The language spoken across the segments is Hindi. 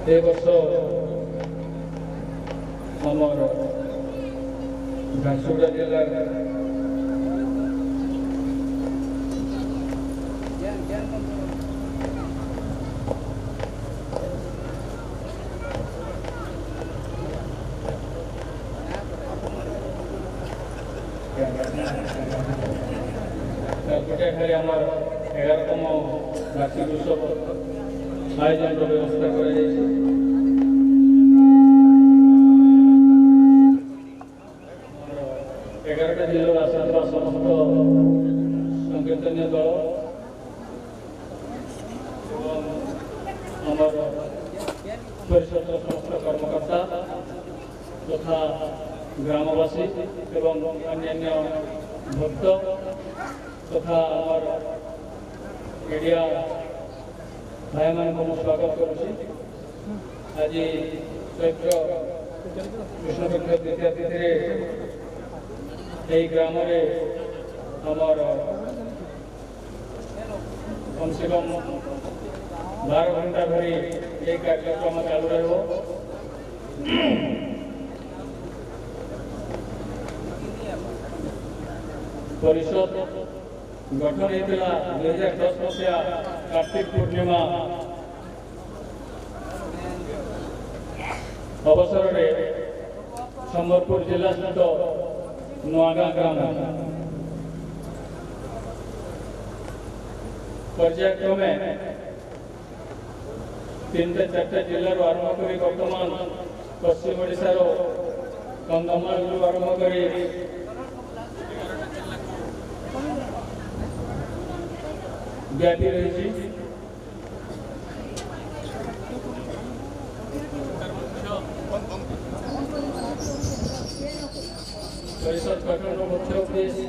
ए वर्ष आमर झारसुगुड़ा जिला आमर 11तम वार्षिक उत्सव आयोजन व्यवस्था कर 11टा जिला आसाम समस्त संकीर्तनीय दल आमर परिषद समस्त कर्मकर्ता तथा ग्रामवासी एवं अन्य भक्त तथा आमर मीडिया भाई मान को स्वागत करुँच। आज चैत्र कृष्णपक्ष द्वितीय तिथि ग्राम आमर कम से कम 12 घंटा धरी ये कार्यक्रम चालू रहा। परिषद गठन होता 2010 मसीहा कार्तिक पूर्णिमा अवसर में संबलपुर जिला स्थित नुआगां ग्राम पर्यायक्रमे 3 से 4 जिला आरंभ कर वर्तमान पश्चिम ओडिशार कंधमाल आरंभ कर व्यापी रही। परिषद गठन मुख्य उद्देश्य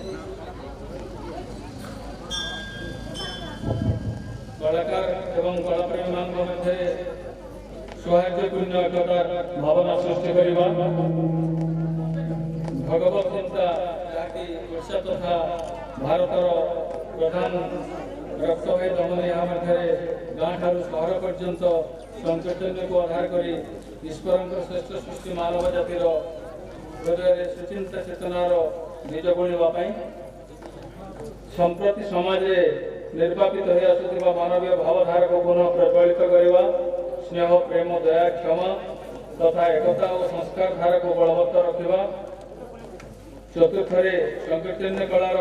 कलाकार एवं कलाप्रेमी मान मध्य सौहार्दपूर्ण एकतार भावना सृष्टि करने भगवत चिंता ओडिशा तथा भारतर प्रधान रक्तवाही दमन यहाँ मध्य गाँ ठारू सहर पर्यंत संकीर्तन को आधार कर ईश्वर श्रेष्ठ सृष्टि मानव जातिर हृदय सुचिंता चेतनार बीज बुणवाई संप्रति समाज निर्वापित हो आसुवा मानवीय भावधारा को पुनः प्रज्वलित करने स्नेह प्रेम दया क्षमा तथा एकता और संस्कार धारा को बलवत्तर रखा। चतुर्थ संकीर्तन कलार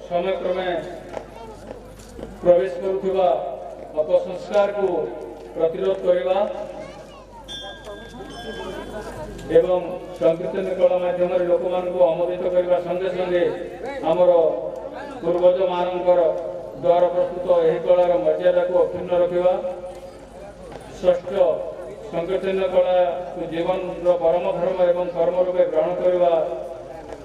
समयक्रमे प्रवेश करुवा अपसंस्कार को प्रतिरोध करने एवं संकीर्तन कला माध्यम लोक मान आमोदित करने संगे संगे आमर पूर्वज मानकर द्वारा प्रस्तुत यह कलार मर्यादा को अक्षुण्ण रखा। षष्ठ संकीर्तन कला जीवन परम धर्म एवं कर्म रूपे ग्रहण करने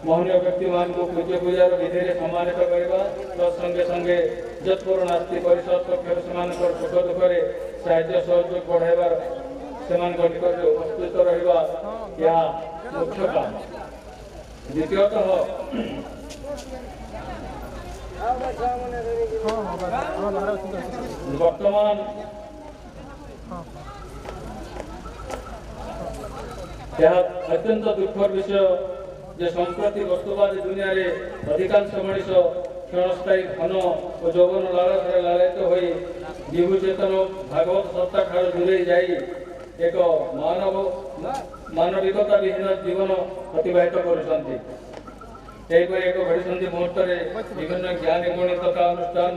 महनीय व्यक्ति मान को पूज्य पूजार विधि में सम्मानित करवा तत्संगे संगे जतपुर नास्ति परिषद पक्ष से सुख दुखे साहित्य सहयोग बढ़ाइबार से निकट उपस्थित रहा यह मुख्य काम। द्वितीयतः वर्तमान यह अत्यंत दुखर विषय जे संप्रति वस्तुवादी दुनिया रे अधिकांश मनीष क्षणस्थायी धन और यौवन लालसा लालित हो विभु चेतन भागवत सत्ता ठार दूरे जाई एक मानविकता विहीन जीवन अतिबाहित करुछंती। एक घड़ी मुहूर्त विभिन्न ज्ञान गुणी तथा अनुष्ठान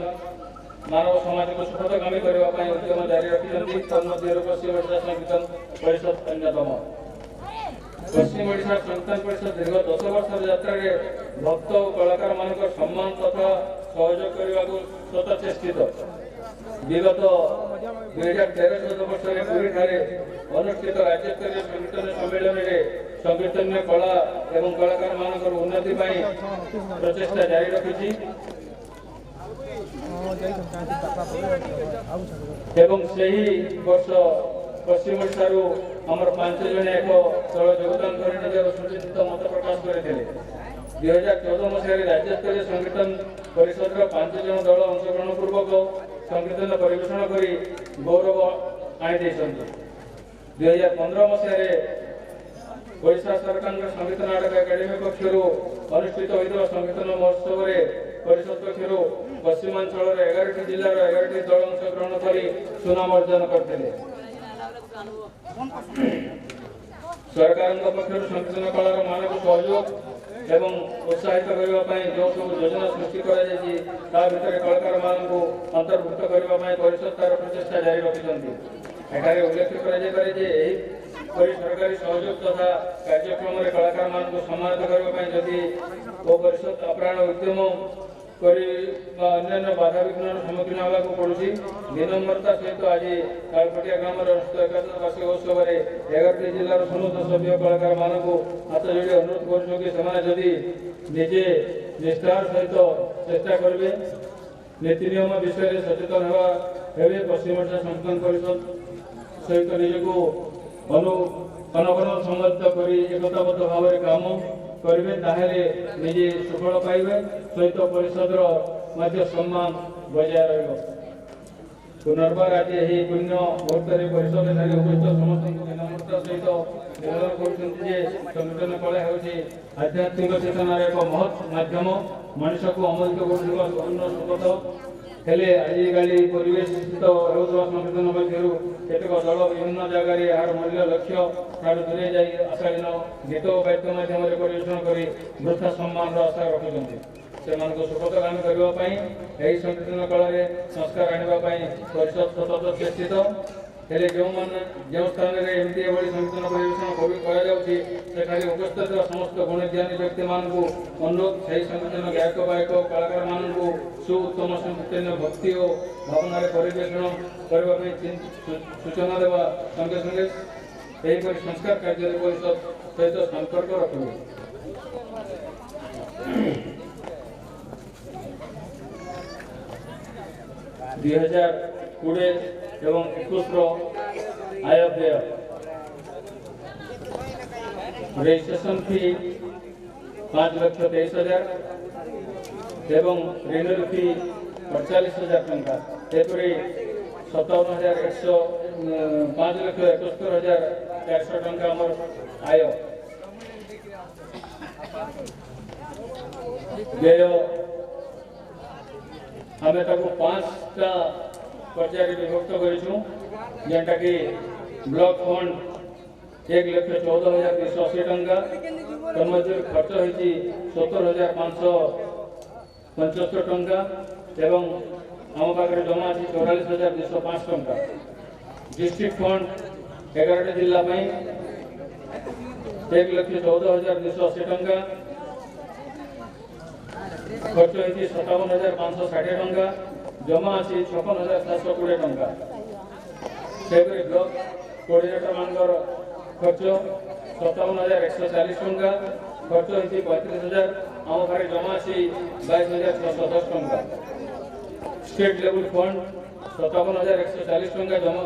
मानव समाज को सुखदगामी करने उद्यम जारी रखिंट तन्मध्य पश्चिम ओडिशा संकीर्तन परिषद अन्यतम। पश्चिम ओडिशा संकीर्तन परिषद दीर्घ 10 वर्ष यात्रा भक्त और कलाकार मान सम्मान तथा सहयोग करने को सतत चेष्टित। विगत 2013-14 वर्ष में पुरी ठारे अनुष्ठित राज्य स्तरीय संकीर्तन सम्मेलन में संकीर्तन कला एवं कलाकार मान उन्नति प्रचेषा जारी रखी एवं सही वर्ष पश्चिम ओडिशा आमर 5 जन एक दल योगदान कर निजर सुचिंतित मत प्रकाश करते। 2014 मसीह राज्य स्तरीय संकीर्तन परिषद 5 जन दल अंशग्रहण पूर्वक संकीर्तन परिवेषण कर गौरव आनी। 2015 मसीह ओडिशा सरकार संगीत नाटक एकाडेमी पक्षर अनुष्ठित होता संगीतन महोत्सव में परिषद पक्षर पश्चिमांचल 11 जिलार 11 दल अंशग्रहण कर सुनाम अर्जन करते। सरकार पक्षर संगीतन कलार मानक सहयोग एवं उत्साहित करने जो सब योजना सृष्टि कर कलाकार मान अंतर्भुक्त करने परिषद तार प्रचेषा जारी रखिंट उल्लेख कर सरकारी सहयोग तथा कार्यक्रम कलाकार मान सम्मानित करने जदि वो परिषद अप्राण उद्यम अन्य बाधा विघ्न सम्मुखीन होगा पड़ुଛି। विनम्रता सहित आज कालपटिया ग्राम एकादश वार्षिक उत्सव में 11 जिलार समस्त सभ्य कलाकार मान हाथ जोड़ी अनुरोध करुँगी निजे निष्ठार सहित चेष्टा करेंगे नीति नियम विषय सचेतन होगा पश्चिम ओडिशा संगठन परिषद सहित निजक अनबन संबद्ध कर एकताबद्ध भाव में काम करेंगे ताहले निजे सुफल पाइबे सहित परिषद सम्मान बजाय रहा। पुनर्बार आज यही पुण्य मुहूर्त परिषद उपस्थित समस्त विनम्रता सहित निवेदन कर संगठन कला हूँ आध्यात्मिक चेतनार एक महत् माध्यम मनुष्य को अमूल्य कर स्रोत हेले आजिकाली परिवेश संगठन मध्य केतक दल विभिन्न जगार यार मूल्य लक्ष्य ठार दूरे जा आशालीन गीत वाद्य माध्यम परिवेशन कर वृथा सम्मान आशा रखुच्च से सुपथगामी करने संगठन कला संस्कार आने परिषद सतत चेष्टित हेले जो स्थान में एमती संगठन परिवेशन उपस्थित समस्त गुणज्ञानी व्यक्ति मान अनुरोध से संगठन गायक गायक कलाकार मान सुउत्तम संगीतन्य भक्ति और भावनार परिवेशन करने सूचना देवा संगे संगे संस्कार कार्य परिषद सहित संपर्क रखेंगे। 2020 एवं 21 आय व्यय रजिस्ट्रेशन फी 5,23,000 एवं रिन्यूअल फी 48,000 टंका सेपरी 57,100 5,71,400 टंका आमर आय व्यय आम 5टा पर्याय विभक्त करूँ जेनटा कि ब्लॉक फंड 1,14,280 टंका तन्मध्य खर्च होती 70,575 टंका एवं आम पाखे जमा अच्छी 44,205 टंका। डिस्ट्रिक्ट फंड 11 जिला 1,14,280 टंका खर्च होती 57,560 टंका जमा अच्छी 56,720 टंका। सेपरी ब्लॉक कोऑर्डिनेटर मानकर खर्च 57,140 टंका खर्च होती 35,000 आम पाखे जमा अच्छी 22,610 टंका। स्टेट लेवल फंड 57,140 टंका जमा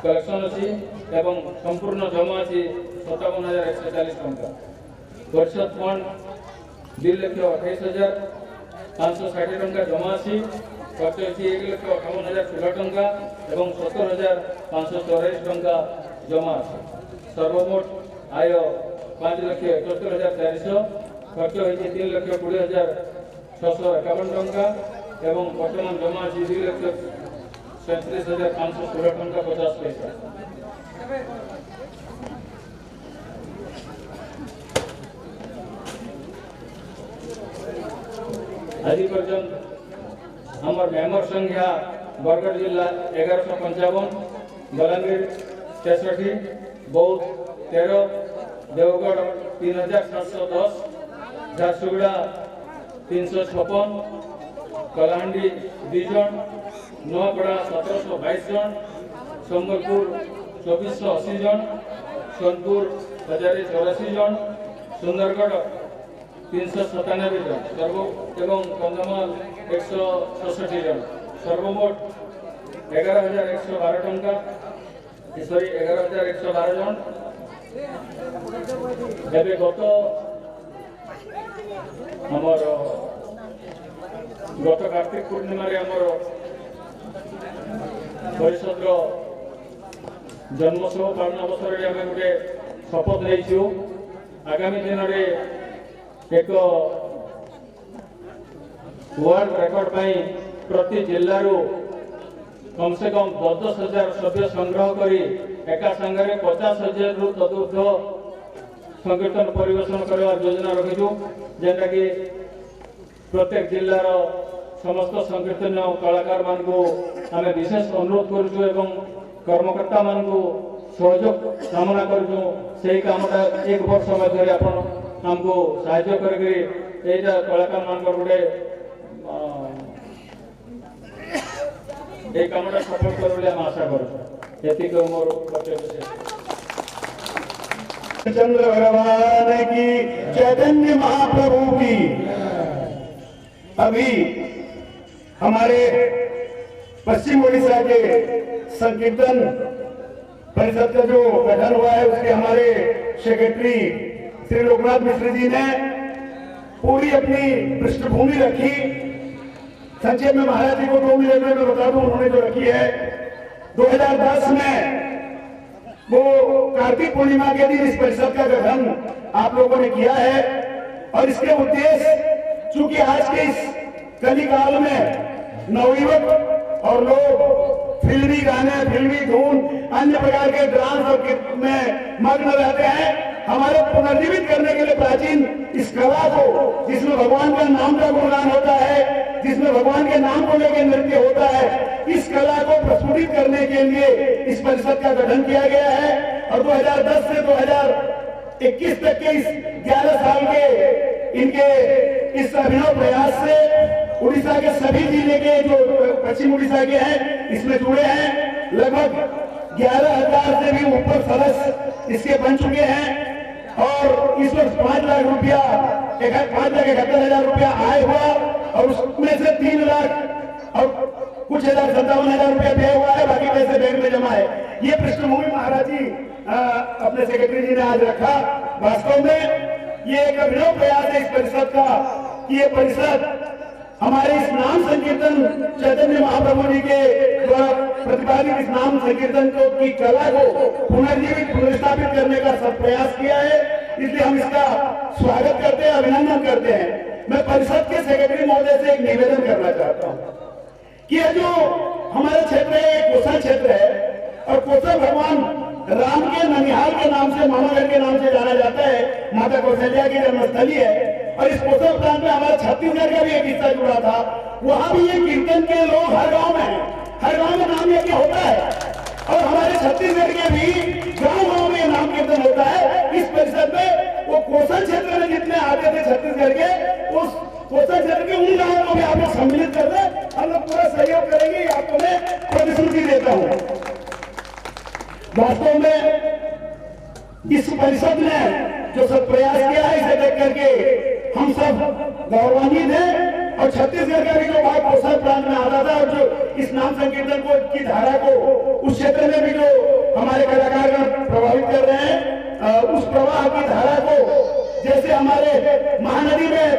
कलेक्शन अच्छी एवं संपूर्ण जमा अच्छी 57,140 टंका। परिषद फंड 2,28,560 टंका जमा अच्छी खर्च होती 1,58,016 टंका एवं 70,544 टंका जमा अच्छी। सर्वमोट आय 5,71,400 खर्च होती 3,20,651 टंका एवं वर्तमान जमा अच्छी 2,37,516 टंका 50 पैसा। आज पर्यंत हमार मेम्बर संख्या बरगढ़ जिला 1155, बलांगीर 63, बौद्ध 13, देवगढ़ 3,710, झारसुगुड़ा 356, कलाहांडी 2 जन, नुआपड़ा 1,722 जन, संबलपुर 2,480 जन, सोनपुर 1,084 जन, सुंदरगढ़ 397 जन एवं कंधमाल 166 जन सर्वमोट 11,112 टंका 11,112 जन। एवं गत कार्तिक पूर्णिमा परिषद जन्मोत्सव पालन अवसर में आम गोटे शपथ नहीं आगामी दिन में एक वर्ल्ड रेकर्ड प्रति जिलू कम से कम 10,000 सभ्य संग्रह करी एका संगे 50,000 रु तदूर्ध संकीर्तन परिवेशन करने योजना रखीचु जेनटा कि प्रत्येक जिलार समस्त संकीर्तन कलाकार मान को आम विशेष अनुरोध करुचु एवं कर्मकर्ता मान को सहयोग कामना करुचु से कामटा एक वर्ष मध्य आपण आमको साहाय्य करके कलाकार मान गोटे ये कामटा सफल कर आशा करूँ मोर चंद्र भगवान की चैतन्य महाप्रभु की। अभी हमारे पश्चिम ओडिशा के संकीर्तन परिषद का जो गठन हुआ है उसके हमारे सेक्रेटरी श्री लोकनाथ मिश्र जी ने पूरी अपनी पृष्ठभूमि रखी। संक्षेप में महाराज जी को 2 मिनट में बता दूं उन्होंने जो रखी है 2010 में वो कार्तिक पूर्णिमा के दिन इस परिषद का गठन आप लोगों ने किया है और इसके उद्देश्य चूंकि आज के इस कलिकाल में नवयुवक और लोग फिल्मी गाने फिल्मी धुन अन्य प्रकार के डांस में मग्न रहते हैं, हमारे पुनर्जीवित करने के लिए प्राचीन इस कला को जिसमें भगवान का नाम का गुणगान होता है, जिसमें भगवान के नाम को लेकर नृत्य होता है, इस कला को प्रस्फुटित करने के लिए इस परिषद का गठन किया गया है। और 2010 से 2021 तक के इस 11 साल के इनके इस अभिनव प्रयास से उड़ीसा के सभी जिले के जो पश्चिम उड़ीसा के हैं इसमें जुड़े हैं। लगभग 11,000 से भी ऊपर सदस्य इसके बन चुके हैं और इस वर्ष 5 लाख रुपया 5,71,000 रुपया आय हुआ और उसमें से 3 लाख और कुछ 57,000 रुपया व्यय हुआ है, बाकी पैसे बैंक में जमा है। ये पृष्ठभूमि महाराज जी अपने सेक्रेटरी जी ने आज रखा। वास्तव में ये एक अभिनव प्रयास है इस परिषद का कि ये परिषद हमारे इस नाम संकीर्तन चैतन्य महाप्रभु जी के द्वारा प्रतिपादित इस नाम संकीर्तन की कला को पुनर्जीवित पुनर्स्थापित करने का सब प्रयास किया है, इसलिए हम इसका स्वागत करते हैं, अभिनंदन करते हैं। मैं परिषद के सेक्रेटरी महोदय से एक निवेदन करना चाहता हूँ कि ये जो हमारा क्षेत्र है कोसा क्षेत्र है और कोसा भगवान राम के ननिहाल के नाम से मामागढ़ के नाम से जाना जाता है, माता कौशल्या की जन्मस्थली है। और इस कोसा प्रांत में हमारा छत्तीसगढ़ का भी एक हिस्सा जुड़ा था, वहां भी ये कीर्तन के लोग हर गांव में हैं, हर गांव में नाम यज्ञ होता है और हमारे छत्तीसगढ़ के भी गांव में नाम कीर्तन होता है। इस परिषद में वो कोसा क्षेत्र में जितने आते थे छत्तीसगढ़ के, उस कोसा क्षेत्र के उन गांवों को भी आप लोग सम्मिलित कर दे, हम लोग पूरा सहयोग करेंगे, आपको मैं प्रतिश्रुति देता हूँ। वास्तव में इस परिषद ने जो सब प्रयास किया है इसे देख करके हम सब गौरवान्वित हैं और छत्तीसगढ़ का भी जो भाग कोसा प्रांत में आता था और जो इस नाम संकीर्तन को की धारा को उस क्षेत्र में भी जो हमारे कलाकार प्रभावित कर रहे हैं, उस प्रवाह की धारा को जैसे हमारे महानदी में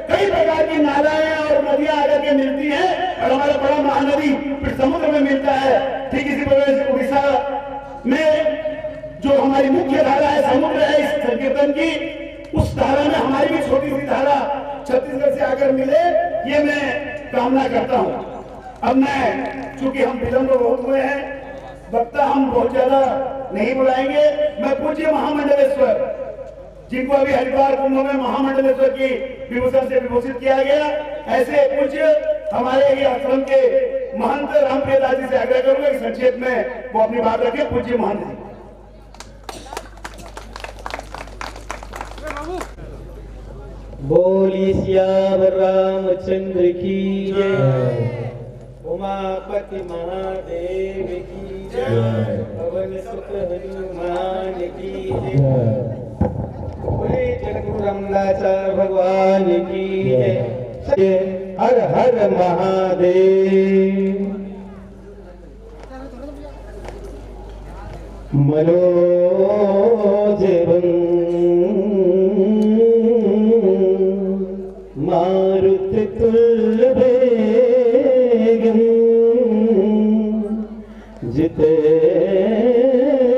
कई प्रकार की नालाएं और नदियां आकर के मिलती हैं और हमारा बड़ा महानदी फिर समुद्र में मिलता है, ठीक इसी प्रकार उड़ीसा में जो हमारी मुख्य धारा है समुद्र है इस संकीर्तन की, उस धारा में हमारी भी छोटी सी धारा छत्तीसगढ़ से आकर मिले, ये मैं कामना करता हूँ। अब मैं चूंकि हम विलंब बहुत हुए हैं, वक्ता हम बहुत ज्यादा नहीं बुलाएंगे। मैं पूज्य महामंडलेश्वर जिनको अभी हरिद्वार कुंभ में महामंडलेश्वर की विभूषण से विभूषित किया गया, ऐसे पूज्य हमारे ही आश्रम के महंत रामप्रिय दास जी से आग्रह करूंगा कि संक्षेप में वो अपनी बात रखे। पूज्य महंत जी। बोली श्यावर रामचंद्र की जय, उमापति महादेव की जय, पवन सुत हनुमान की जय, बोले जगद्गुरु रामदास भगवान की जय। हर हर महादेव। मनोज मारुति तुल्य वेगं जितेन्द्रिय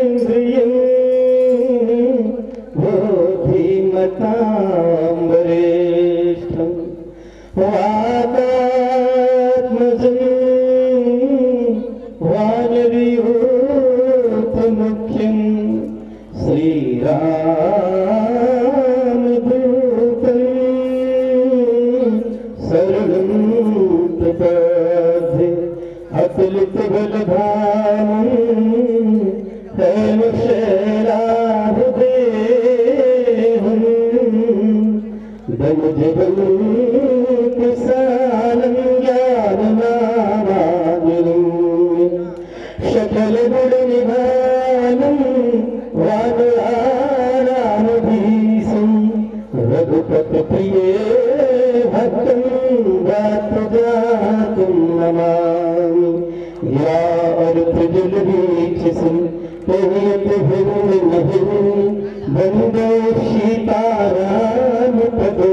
प्रज्वलित बलधाम हेम शैलाभ देहम् धनुज बल कुशालं ज्ञाननामाग्निम् सकल गुण निधानं वानराणामधीशं रघुपति प्रिय भक्तं गात्रजातं नमामि या अर्थ जल बीच सुन पवित भिन्न नभिन्न बंदो सीताराम पदो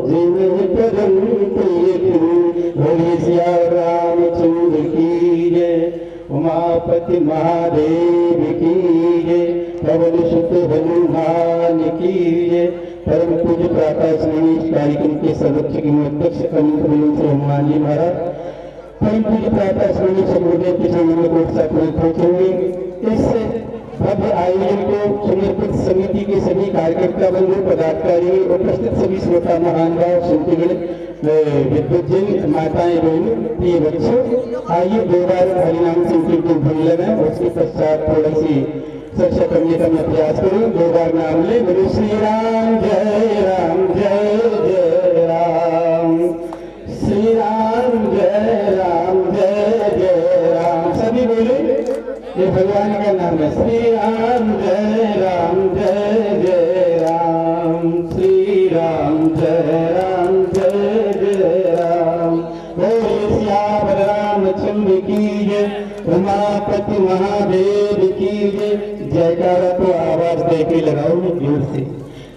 जिन परम प्रिय बोलिए सिया रामचंद्र की जय उमापति महादेव की जय पवन सुत हनुमान की जय परम पूज्य प्रातः स्नान कार्यक्रम के सर्वोच्च अध्यक्ष हनुमान जी महाराज परम पूज्य प्रातः स्नान समुदाय के चरणों में कोट साथ पहुंचेंगे। इस भव्य आयोजन को समर्पित समिति के सभी कार्यकर्ता बंधु पदाधिकारी उपस्थित सभी श्रोता महान भाव संतगण विद्वजन माताएं बहनों प्रिय बच्चों आइए दो बार हरिनाम संकीर्तन धुन लगाएं और उसके पश्चात थोड़ी सी चर्चा करने का मैं प्रयास करूं। दो बार नाम ले बोलो श्री राम जय राम जय जय राम श्री राम जय राम जय जय राम सभी बोले ये भगवान का नाम है श्री राम जय राम जय जय राम श्री राम जय राम जय जय राम बोले सियावर रामचंद्र की जय उमापति महादेव की जय जयकारा तो आवाज दे के लगाओ जोर से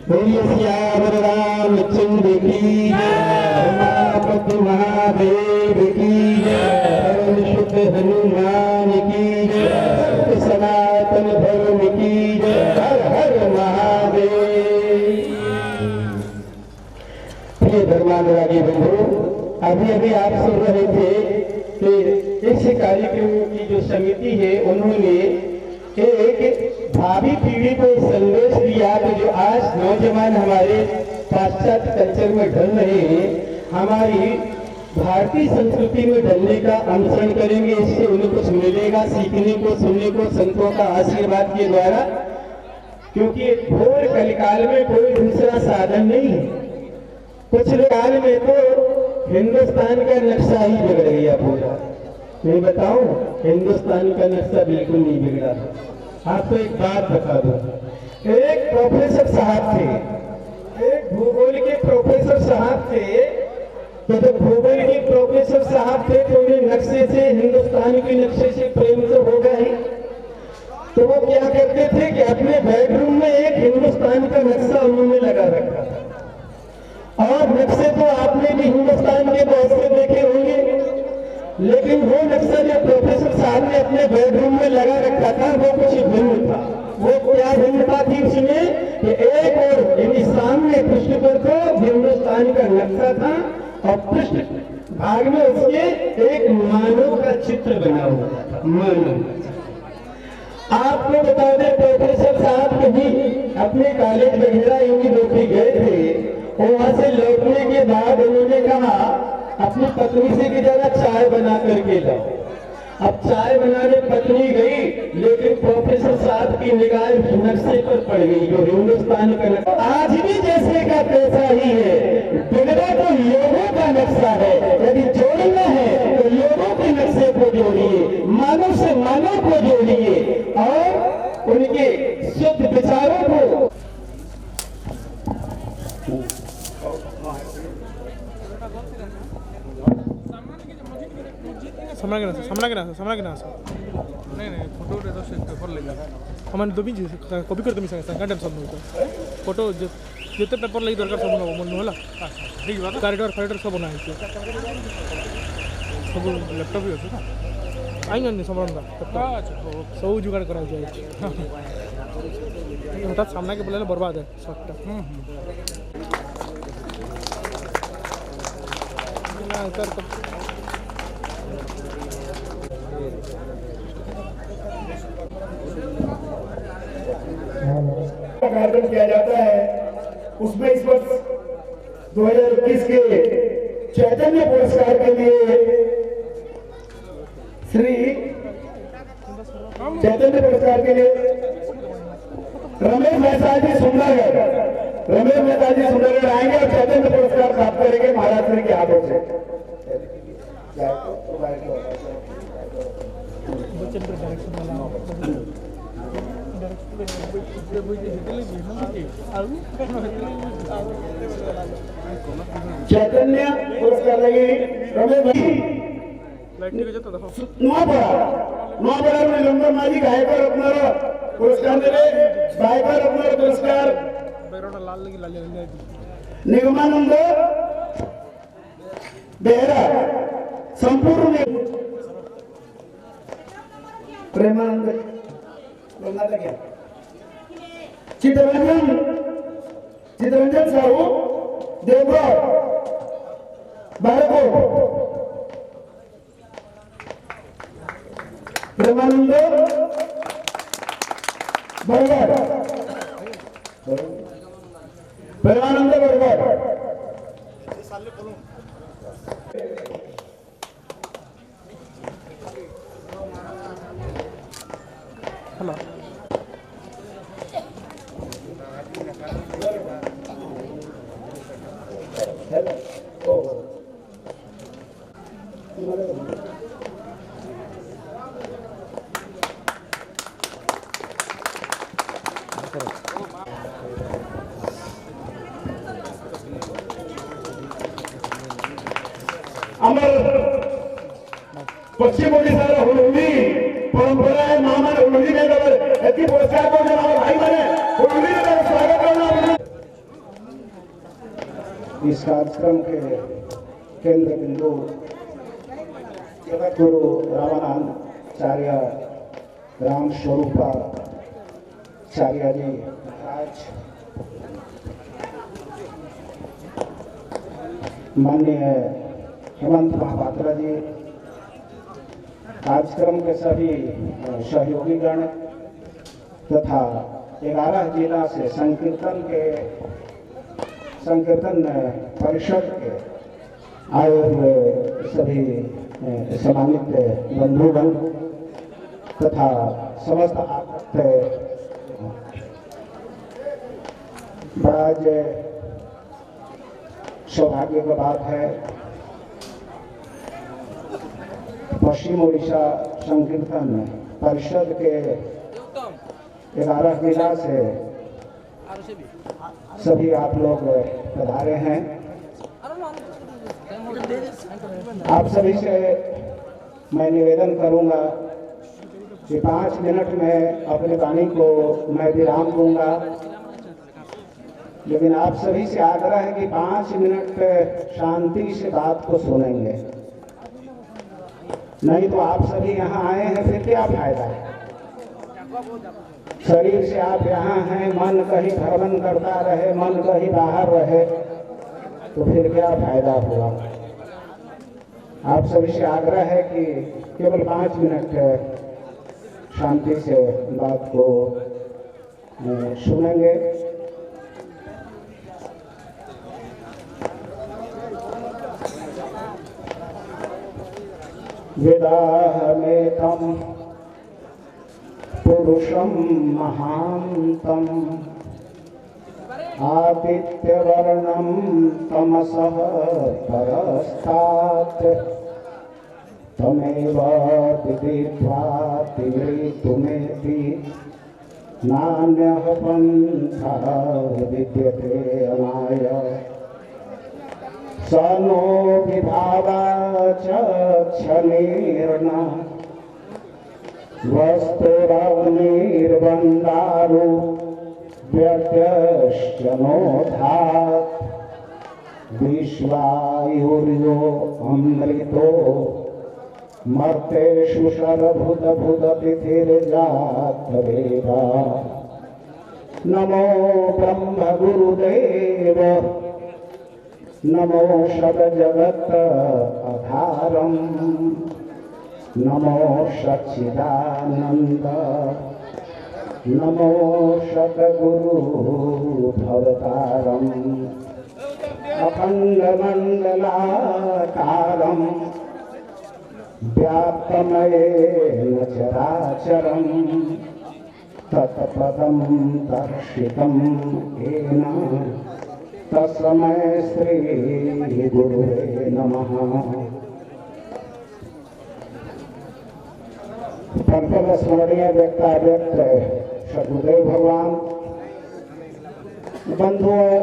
बोलिए सियावर रामचंद्र की जय उमापति महादेव की जय शुद्ध हनुमान की जय सनातन धर्म की जय हर हर महादेव। प्रिय धर्मानुरागी बंधु अभी अभी आप सुन रहे थे कि इस कार्यक्रम की जो समिति है उन्होंने एक भावी पीढ़ी को संदेश दिया कि जो आज नौजवान हमारे पाश्चात्य कल्चर में ढल रहे हैं हमारी भारतीय संस्कृति में ढलने का अनुसरण करेंगे। इससे उन्हें कुछ मिलेगा सीखने को सुनने को संतों का आशीर्वाद के द्वारा क्योंकि घोर कलिकाल में कोई दूसरा साधन नहीं है। कुछ काल में तो हिंदुस्तान का नक्शा ही बिगड़ गया पूरा। मैं बताऊं हिंदुस्तान का नक्शा बिल्कुल नहीं बिगड़ा। आपको एक बात बता दूं एक प्रोफेसर साहब थे एक भूगोल के प्रोफेसर साहब थे तो जब भूगोल के प्रोफेसर साहब थे तो उन्हें नक्शे से हिंदुस्तान के नक्शे से प्रेम तो होगा ही तो वो क्या करते थे कि अपने बेडरूम में एक हिंदुस्तान का नक्शा उन्होंने लगा रखा था और नक्शे तो आपने भी हिंदुस्तान के बहुत से देखे होंगे लेकिन वो नक्शा जो प्रोफेसर साहब ने अपने बेडरूम में लगा रखा था वो कुछ भिन्न था। वो क्या भिन्नता थी उसमें कि एक और यानी सामने पृष्ठ पर तो हिंदुस्तान का नक्शा था और पृष्ठ भाग में उसके एक मानव का चित्र बना हुआ था। मानव आपको बता दें प्रोफेसर साहब कहीं अपने कॉलेज वगैरह यूनिवर्सिटी गए थे वहां से लौटने के बाद उन्होंने कहा अपनी पत्नी से कि जरा चाय बना करके लाओ। अब चाय बनाने पत्नी गई लेकिन प्रोफेसर साहब की निगाह नक्शे पर पड़ गई जो हिंदुस्तान का नक्शा आज भी जैसे का तैसा ही है। बिगड़ा तो लोगों का नक्शा है यदि जोड़ना है तो लोगों के नक्शे को जोड़िए मानव से मानव को जोड़िए और उनके शुद्ध विचारों को सामना के ना नहीं फोटो तो से पेपर ले जा हमारे दो भी कॉपी कर तुम संगे घंटे सब फोटो जिते पेपर लगी दरकार सब मन होला ठीक बात कॉरिडोर फाइडर सब बना है सब लैपटॉप भी है ना आई नहीं समझना सब जुगाड़ करा जाए हठात सामना के बोले बर्बाद है शॉर्ट कार्यक्रम किया जाता है उसमें इस वर्ष 2021 के चैतन्य पुरस्कार के लिए श्री चैतन्य पुरस्कार के लिए रमेश मेहता जी सुंदरगढ़ आएंगे और चैतन्य पुरस्कार प्राप्त करेंगे महाराज श्री के हाथों से। चैतन्य पुरस्कार लगी रमेश भाई नुआपड़ा लंबर माझी गायकर अपना पुरस्कार देवे गायकर अपना पुरस्कार निगमानंद बेहरा संपूर्ण प्रेमानंद चित्ररंजन साहू देवगढ़ बारकोट प्रेमानंद बरगढ़ हेलो अमर पश्चिम ओडिशार होली परंपरा है मामन होली में एति पुरस्कार को जन हमारे भाई बने होली में स्वागत करना। इस कार्यक्रम के केंद्र बिंदु जगत गुरु रामानंदाचार्य राम स्वरूपाचार्य जी महाराज, माननीय हेमंत महापात्र जी, कार्यक्रम के सभी सहयोगीगण तथा 11 जिला से संकीर्तन परिषद के आए हुए सभी सम्मानित बंधुगण तथा समस्त बड़ा सौभाग्य की बात है पश्चिम ओडिशा संकीर्तन परिषद के 11 जिला से सभी आप लोग पधारे हैं। आप सभी से मैं निवेदन करूंगा कि 5 मिनट में अपनी वाणी को मैं विराम दूंगा, लेकिन आप सभी से आग्रह है कि 5 मिनट शांति से बात को सुनेंगे, नहीं तो आप सभी यहाँ आए हैं फिर क्या फायदा है। शरीर से आप यहाँ हैं, मन कहीं भ्रमण करता रहे, मन कहीं बाहर रहे, तो फिर क्या फायदा हुआ। आप सभी से आग्रह है कि केवल 5 मिनट शांति से बात को सुनेंगे। वेदाहमेतं पुरुषं महान्तं आदित्यवर्णं तमसः परस्तात् तमेव विदित्वा तिव्रीतुमेति नान्यः पन्थः विद्यते अनाय स नो विभावाचक्षणीर्न वस्तुरग्निर्बन्धारो व्यत्यश्च नोधात् विश्वायुर्यो अमृतो मर्तेषु शरभुतभुततिथिर्जातवेदा नमो ब्रह्म गुरुदेव नमो शतजगत् आधारम नमो सच्चिदानंद नमो शतगुरु भवतारम अखंडमंडलाकारम व्याप्तमयेन चराचरं तत्पदं दर्शितं येन तस्मै श्री गुरुवे नमः। परम स्मरणीय व्यक्ताव्यक्त सदगुरुदेव भगवान। बंधुओं,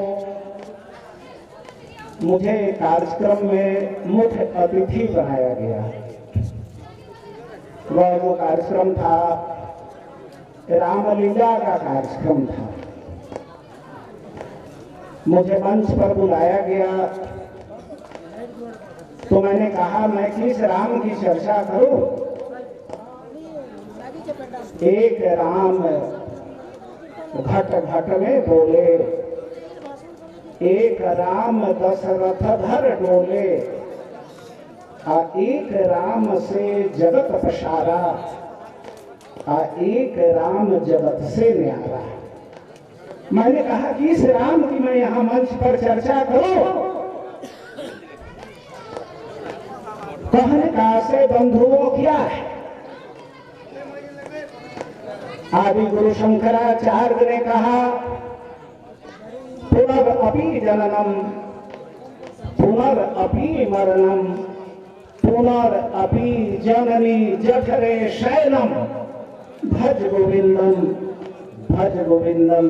मुझे कार्यक्रम में मुख्य अतिथि बनाया गया। वह वो कार्यक्रम था, रामलीला का कार्यक्रम था। मुझे मंच पर बुलाया गया तो मैंने कहा मैं किस राम की चर्चा करूं। एक राम घट घट में बोले, एक राम दशरथ धर डोले, एक राम से जगत पसारा, एक राम जगत से न्यारा। मैंने कहा कि इस राम की मैं यहाँ मंच पर चर्चा करूं। कहने का से बंधुओं क्या है। आदि गुरु शंकराचार्य ने कहा पुनरअपि जननम पुनरअपि मरणम पुनरअपि जननी जठरे शयनम भज गोविंदम भज गोविंदम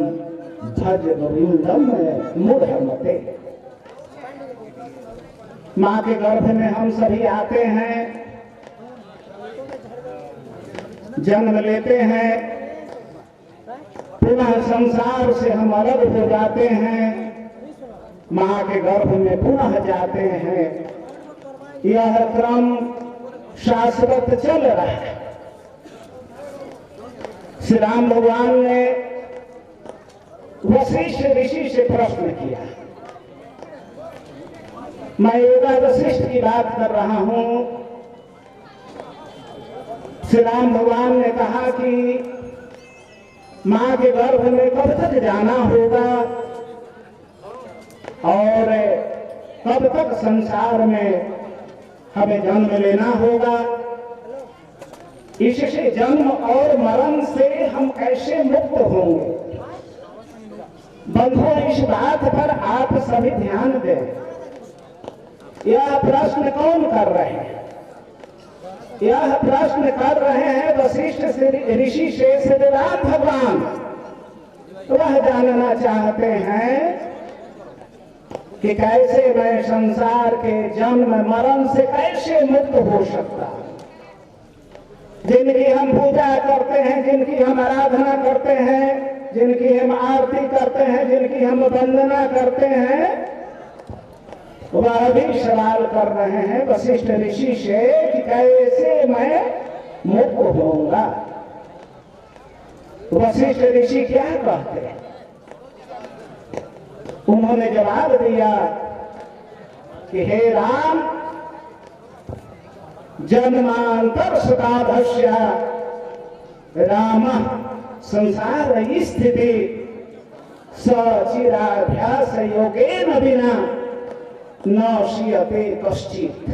भज गोविंदम मूढ़मते। माँ के गर्भ में हम सभी आते हैं, जन्म लेते हैं, पुनः संसार से हम अलग हो जाते हैं, माँ के गर्भ में पुनः जाते हैं। यह क्रम शाश्वत चल रहा है। श्री राम भगवान ने वशिष्ठ ऋषि से प्रश्न किया। मैं योगा वशिष्ठ की बात कर रहा हूं। श्री राम भगवान ने कहा कि मां के गर्भ में कब तक जाना होगा और कब तक संसार में हमें जन्म लेना होगा। इससे जन्म और मरण से हम कैसे मुक्त होंगे। बंधुओं, इस बात पर आप सभी ध्यान दें। यह प्रश्न कौन कर रहे हैं? यह प्रश्न कर रहे हैं वशिष्ठ ऋषि से श्री राम भगवान। वह जानना चाहते हैं कि कैसे मैं संसार के जन्म मरण से कैसे मुक्त हो सकता। जिनकी हम पूजा करते हैं, जिनकी हम आराधना करते हैं, जिनकी हम आरती करते हैं, जिनकी हम वंदना करते हैं, वह भी सवाल कर रहे हैं वशिष्ठ ऋषि से कि कैसे मैं मुक्त होऊंगा। वशिष्ठ ऋषि क्या कहते हैं? उन्होंने जवाब दिया कि हे राम, जन्मांतर शताधस्य राम संसार स्थिति सचिराभ्यास योगेन बिना न शियते कश्चित।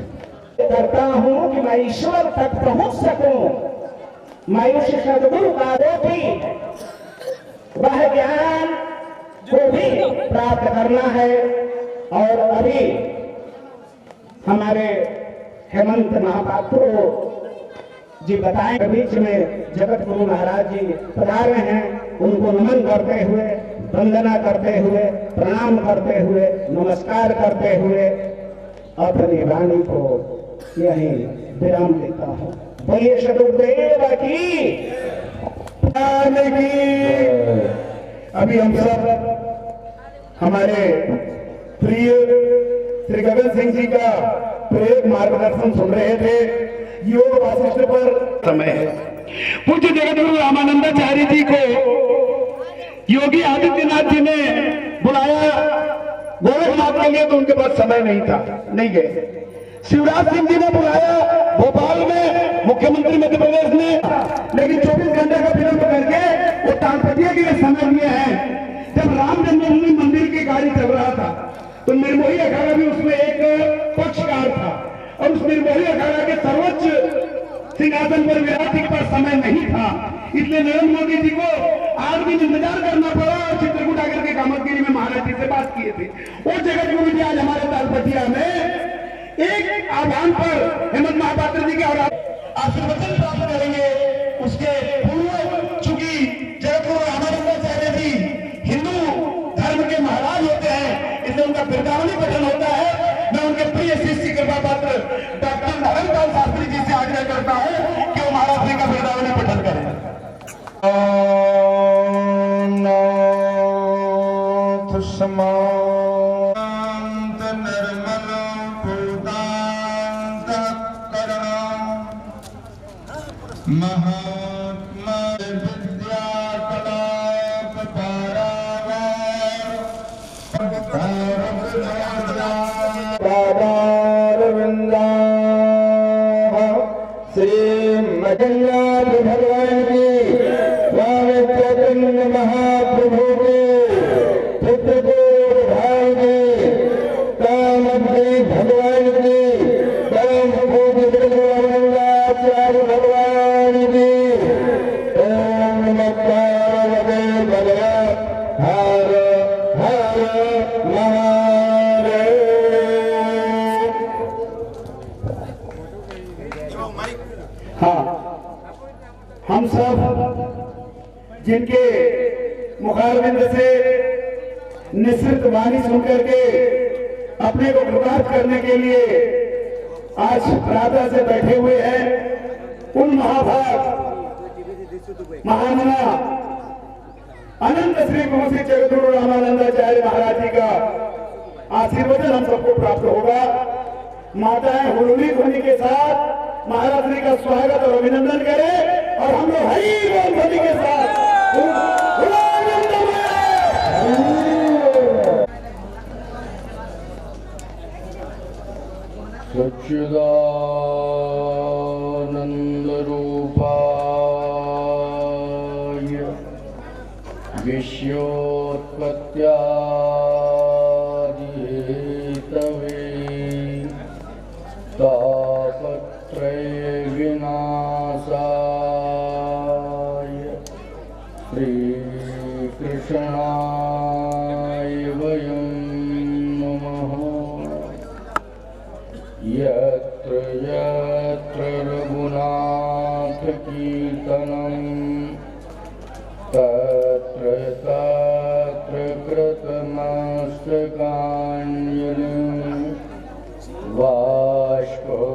करता हूं कि मैं ईश्वर तक पहुंच सकूं। मैं उस सदगुरु का भी वह ज्ञान को भी प्राप्त करना है। और अभी हमारे हेमंत महापात्र जी बताएं, बीच में जगत गुरु महाराज जी पधारे हैं। उनको नमन करते हुए, वंदना करते हुए, प्रणाम करते हुए, नमस्कार करते हुए अपनी वाणी को यही विराम देता हूँ। बोलिए सदगुरुदेव की। अभी हम सब हमारे प्रिय श्री गगन सिंह जी का प्रेरक मार्गदर्शन सुन रहे थे। योग वासिष्ठ पर समय है। पूज्य जगतगुरु रामानंदाचार्य जी को योगी आदित्यनाथ जी ने बुलाया गोरखनाथ के लिए, तो उनके पास समय नहीं था, नहीं गए। शिवराज सिंह जी ने बुलाया भोपाल में, मुख्यमंत्री मध्य प्रदेश ने, लेकिन 24 घंटे का विलंब करके वो तालपटिया के लिए समय लिए हैं। जब राम जन्मभूमि मंदिर की गाड़ी चल रहा था तो निर्मोही अखाड़ा भी उसमें एक पक्षकार था, और उस निर्मोही अखाड़ा के सर्वोच्च सिंहासन पर विराजने का समय नहीं था, इसलिए नरेंद्र मोदी जी को 8 दिन इंतजार करना पड़ा और चित्रकूट आकर के कामतगिरी में महाराज जी से बात किए थे। वो जगत गुरु जी आज हमारे तालपटिया में एक आह्वान पर हेमंत महापात्र जी के और आशीर्वचन प्राप्त करेंगे। उसके पूर्व चूंकि जगत गुरु रामानंदाचार्य जी हिंदू धर्म के महाराज होते हैं, इसलिए उनका बिरदावनी पठन होता है। मैं उनके प्रिय शिष्य कृपा पात्र डॉक्टर नारायण शास्त्री जी से आग्रह करता हूं कि वो महाराज जी का बिरदावनी पठन करें। निर्मल महात्मा विद्या कलाप पादारविंदा श्री मजन्नाथ भगवान की, स्वामी चैतन्य महाप्रभु के पुत्र को भाई के, कामदेव भगवान की, परम पूज्य रामानंदाचार्य भगवान की। ओम नमः भगवते हर हर महादेव। हाँ, हम सब जिनके मुखारविंद से निश्चित वाणी सुनकर के अपने को कृतार्थ करने के लिए आज प्रातः से बैठे हुए हैं, उन महाभाग महामना अनंत श्री गुरु श्री जगद्गुरु रामानंदाचार्य महाराज जी का आशीर्वचन हम सबको प्राप्त होगा। माताएं हुलूली ध्वनि के साथ महाराज जी का स्वागत और अभिनंदन करें और हम लोग हरि बोल ध्वनि के साथ सच्चिदानंद रूपाय विश्वोत्पत्त्यादि हेतवे तापत्रय विनाशाय श्री कृष्णाय वयं नमः। यत्र यत्र रघुनाथ कीर्तनं तत्र तत्र कृतमस्तकाञ्जलिं बाष्पवारि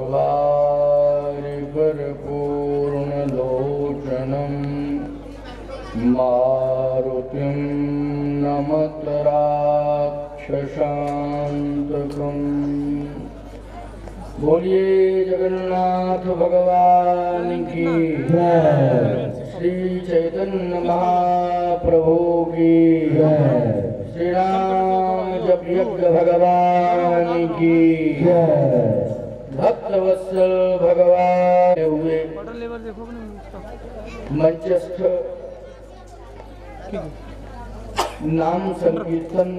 परिपूर्णलोचनं मारुतिं नमत राक्षसान्तकम्। बोलिए जगन्नाथ भगवान की जय, श्री चैतन्य महाप्रभु की जय, श्री राम जप यज्ञ भगवान की जय, भक्तवत्सल भगवान हुए मंचस्थ नाम संकीर्तन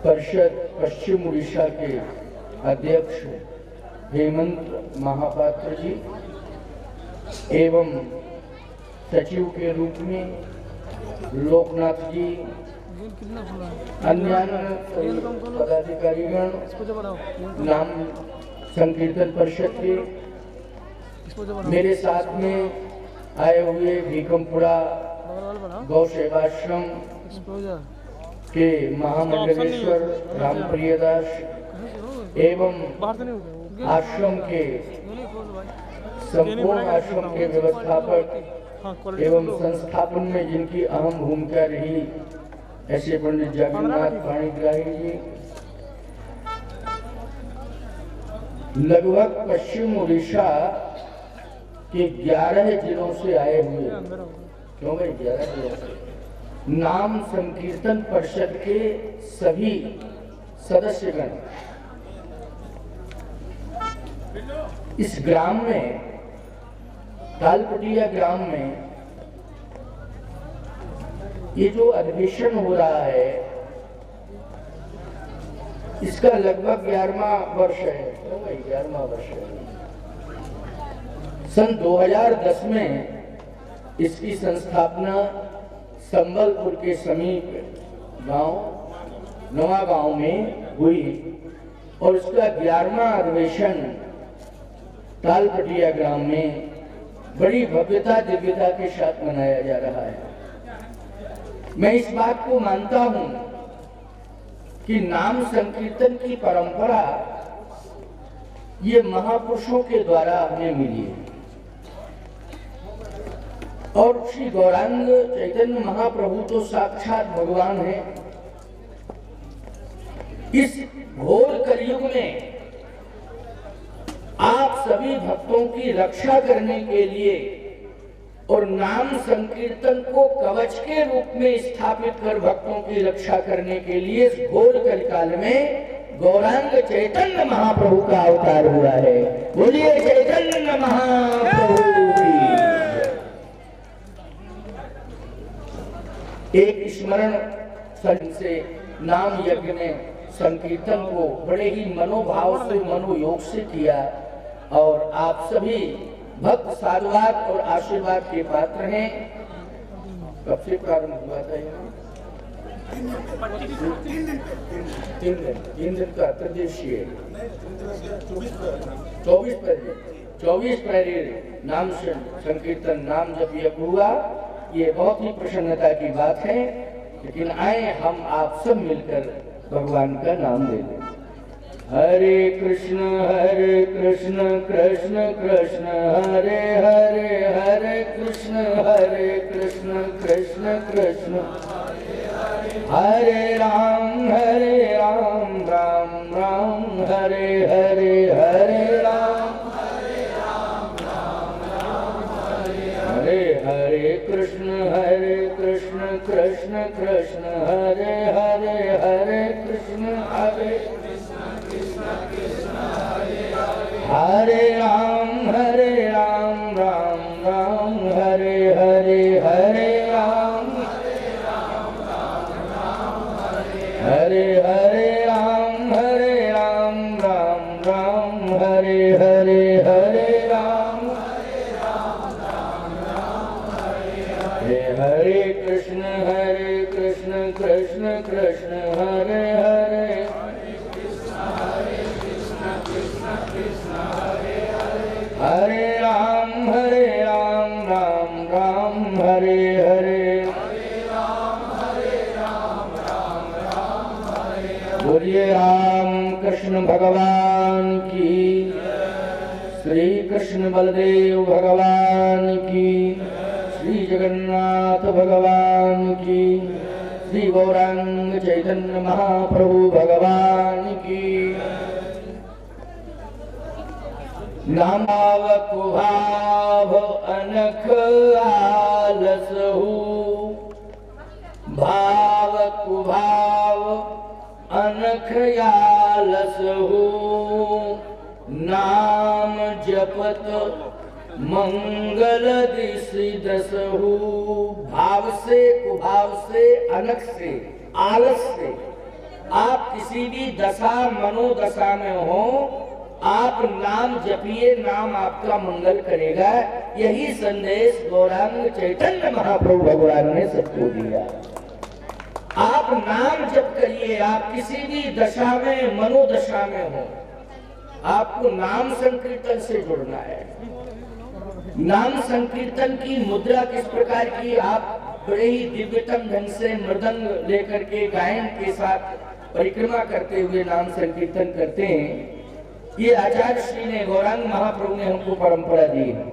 परिषद पश्चिम उड़ीसा के अध्यक्ष हेमंत महापात्र जी एवं सचिव के रूप में लोकनाथ जी, अन्य पदाधिकारीगण, नाम संकीर्तन परिषद के मेरे साथ में आए हुए भीकमपुरा गौ सेवाश्रम के महामंडलेश्वर रामप्रियदास एवं आश्रम के संपूर्ण आश्रम के व्यवस्थापक एवं संस्थापन में जिनकी अहम भूमिका रही, ऐसे पंडित जगन्नाथ पाणिग्राही जी लगभग पश्चिम उड़ीसा के 11 जिलों से आए हुए, क्यों भाई 11 जिलों से, नाम संकीर्तन परिषद के सभी सदस्यगण इस ग्राम में, तालपटिया ग्राम में ये जो अधिवेशन हो रहा है इसका लगभग 11वां वर्ष है, 11वां वर्ष है। सन 2010 में इसकी संस्थापना संबलपुर के समीप गांव नवा गांव में हुई और उसका 11वां अधिवेशन तालपटिया ग्राम में बड़ी भव्यता दिव्यता के साथ मनाया जा रहा है। मैं इस बात को मानता हूं कि नाम संकीर्तन की परंपरा ये महापुरुषों के द्वारा हमें मिली है और श्री गौरांग चैतन्य महाप्रभु तो साक्षात भगवान है। इस घोर कलयुग में आप सभी भक्तों की रक्षा करने के लिए और नाम संकीर्तन को कवच के रूप में स्थापित कर भक्तों की रक्षा करने के लिए इस घोर कलिकाल में गौरांग चैतन्य महाप्रभु का अवतार हुआ है। बोलिए चैतन्य महाप्रभु की। एक स्मरण से नाम यज्ञ ने संकीर्तन को बड़े ही मनोभाव से मनोयोग से किया और आप सभी भक्त साधुवाद और आशीर्वाद के पात्र हैं। कब से प्रारंभ हुआ था? 3 दिन का त्रिदिवसीय 24 पहले नाम संकीर्तन नाम जब यज्ञ हुआ, ये बहुत ही प्रसन्नता की बात है। लेकिन आए हम आप सब मिलकर भगवान का नाम ले लें। हरे कृष्ण कृष्ण कृष्ण हरे हरे, हरे कृष्ण कृष्ण कृष्ण हरे राम राम राम हरे हरे, हरे राम हरे हरे कृष्ण कृष्ण कृष्ण हरे हरे, हरे कृष्ण हरे राम राम राम हरे हरे, हरे राम हरे हरे राम राम राम हरे हरे, हरे राम हरे कृष्ण कृष्ण कृष्ण हरे हरे, हरे राम राम राम हरे हरे, बोलिए राम कृष्ण भगवान की, श्री कृष्ण बलदेव भगवान की, श्री जगन्नाथ भगवान की, श्री गौरांग चैतन्य महाप्रभु भगवान की। नामाव कुभाव अनख आलस हो, भाव कुभाव अनख आलस हो, नाम जपत मंगल दिशि दस हो। भाव से, कुभाव से, अनख से, आलस से आप किसी भी दशा मनोदशा में हो, आप नाम जपिए, नाम आपका मंगल करेगा। यही संदेश गौरांग चैतन्य महाप्रभु भगवान ने सबको दिया। आप नाम जप करिए, आप किसी भी दशा में मनोदशा में हो, आपको नाम संकीर्तन से जुड़ना है। नाम संकीर्तन की मुद्रा किस प्रकार की? आप बड़े ही दिव्यतम ढंग से मृदंग लेकर के गायन के साथ परिक्रमा करते हुए नाम संकीर्तन करते हैं। ये आचार्य श्री ने, गौरांग महाप्रभु ने हमको परंपरा दी है।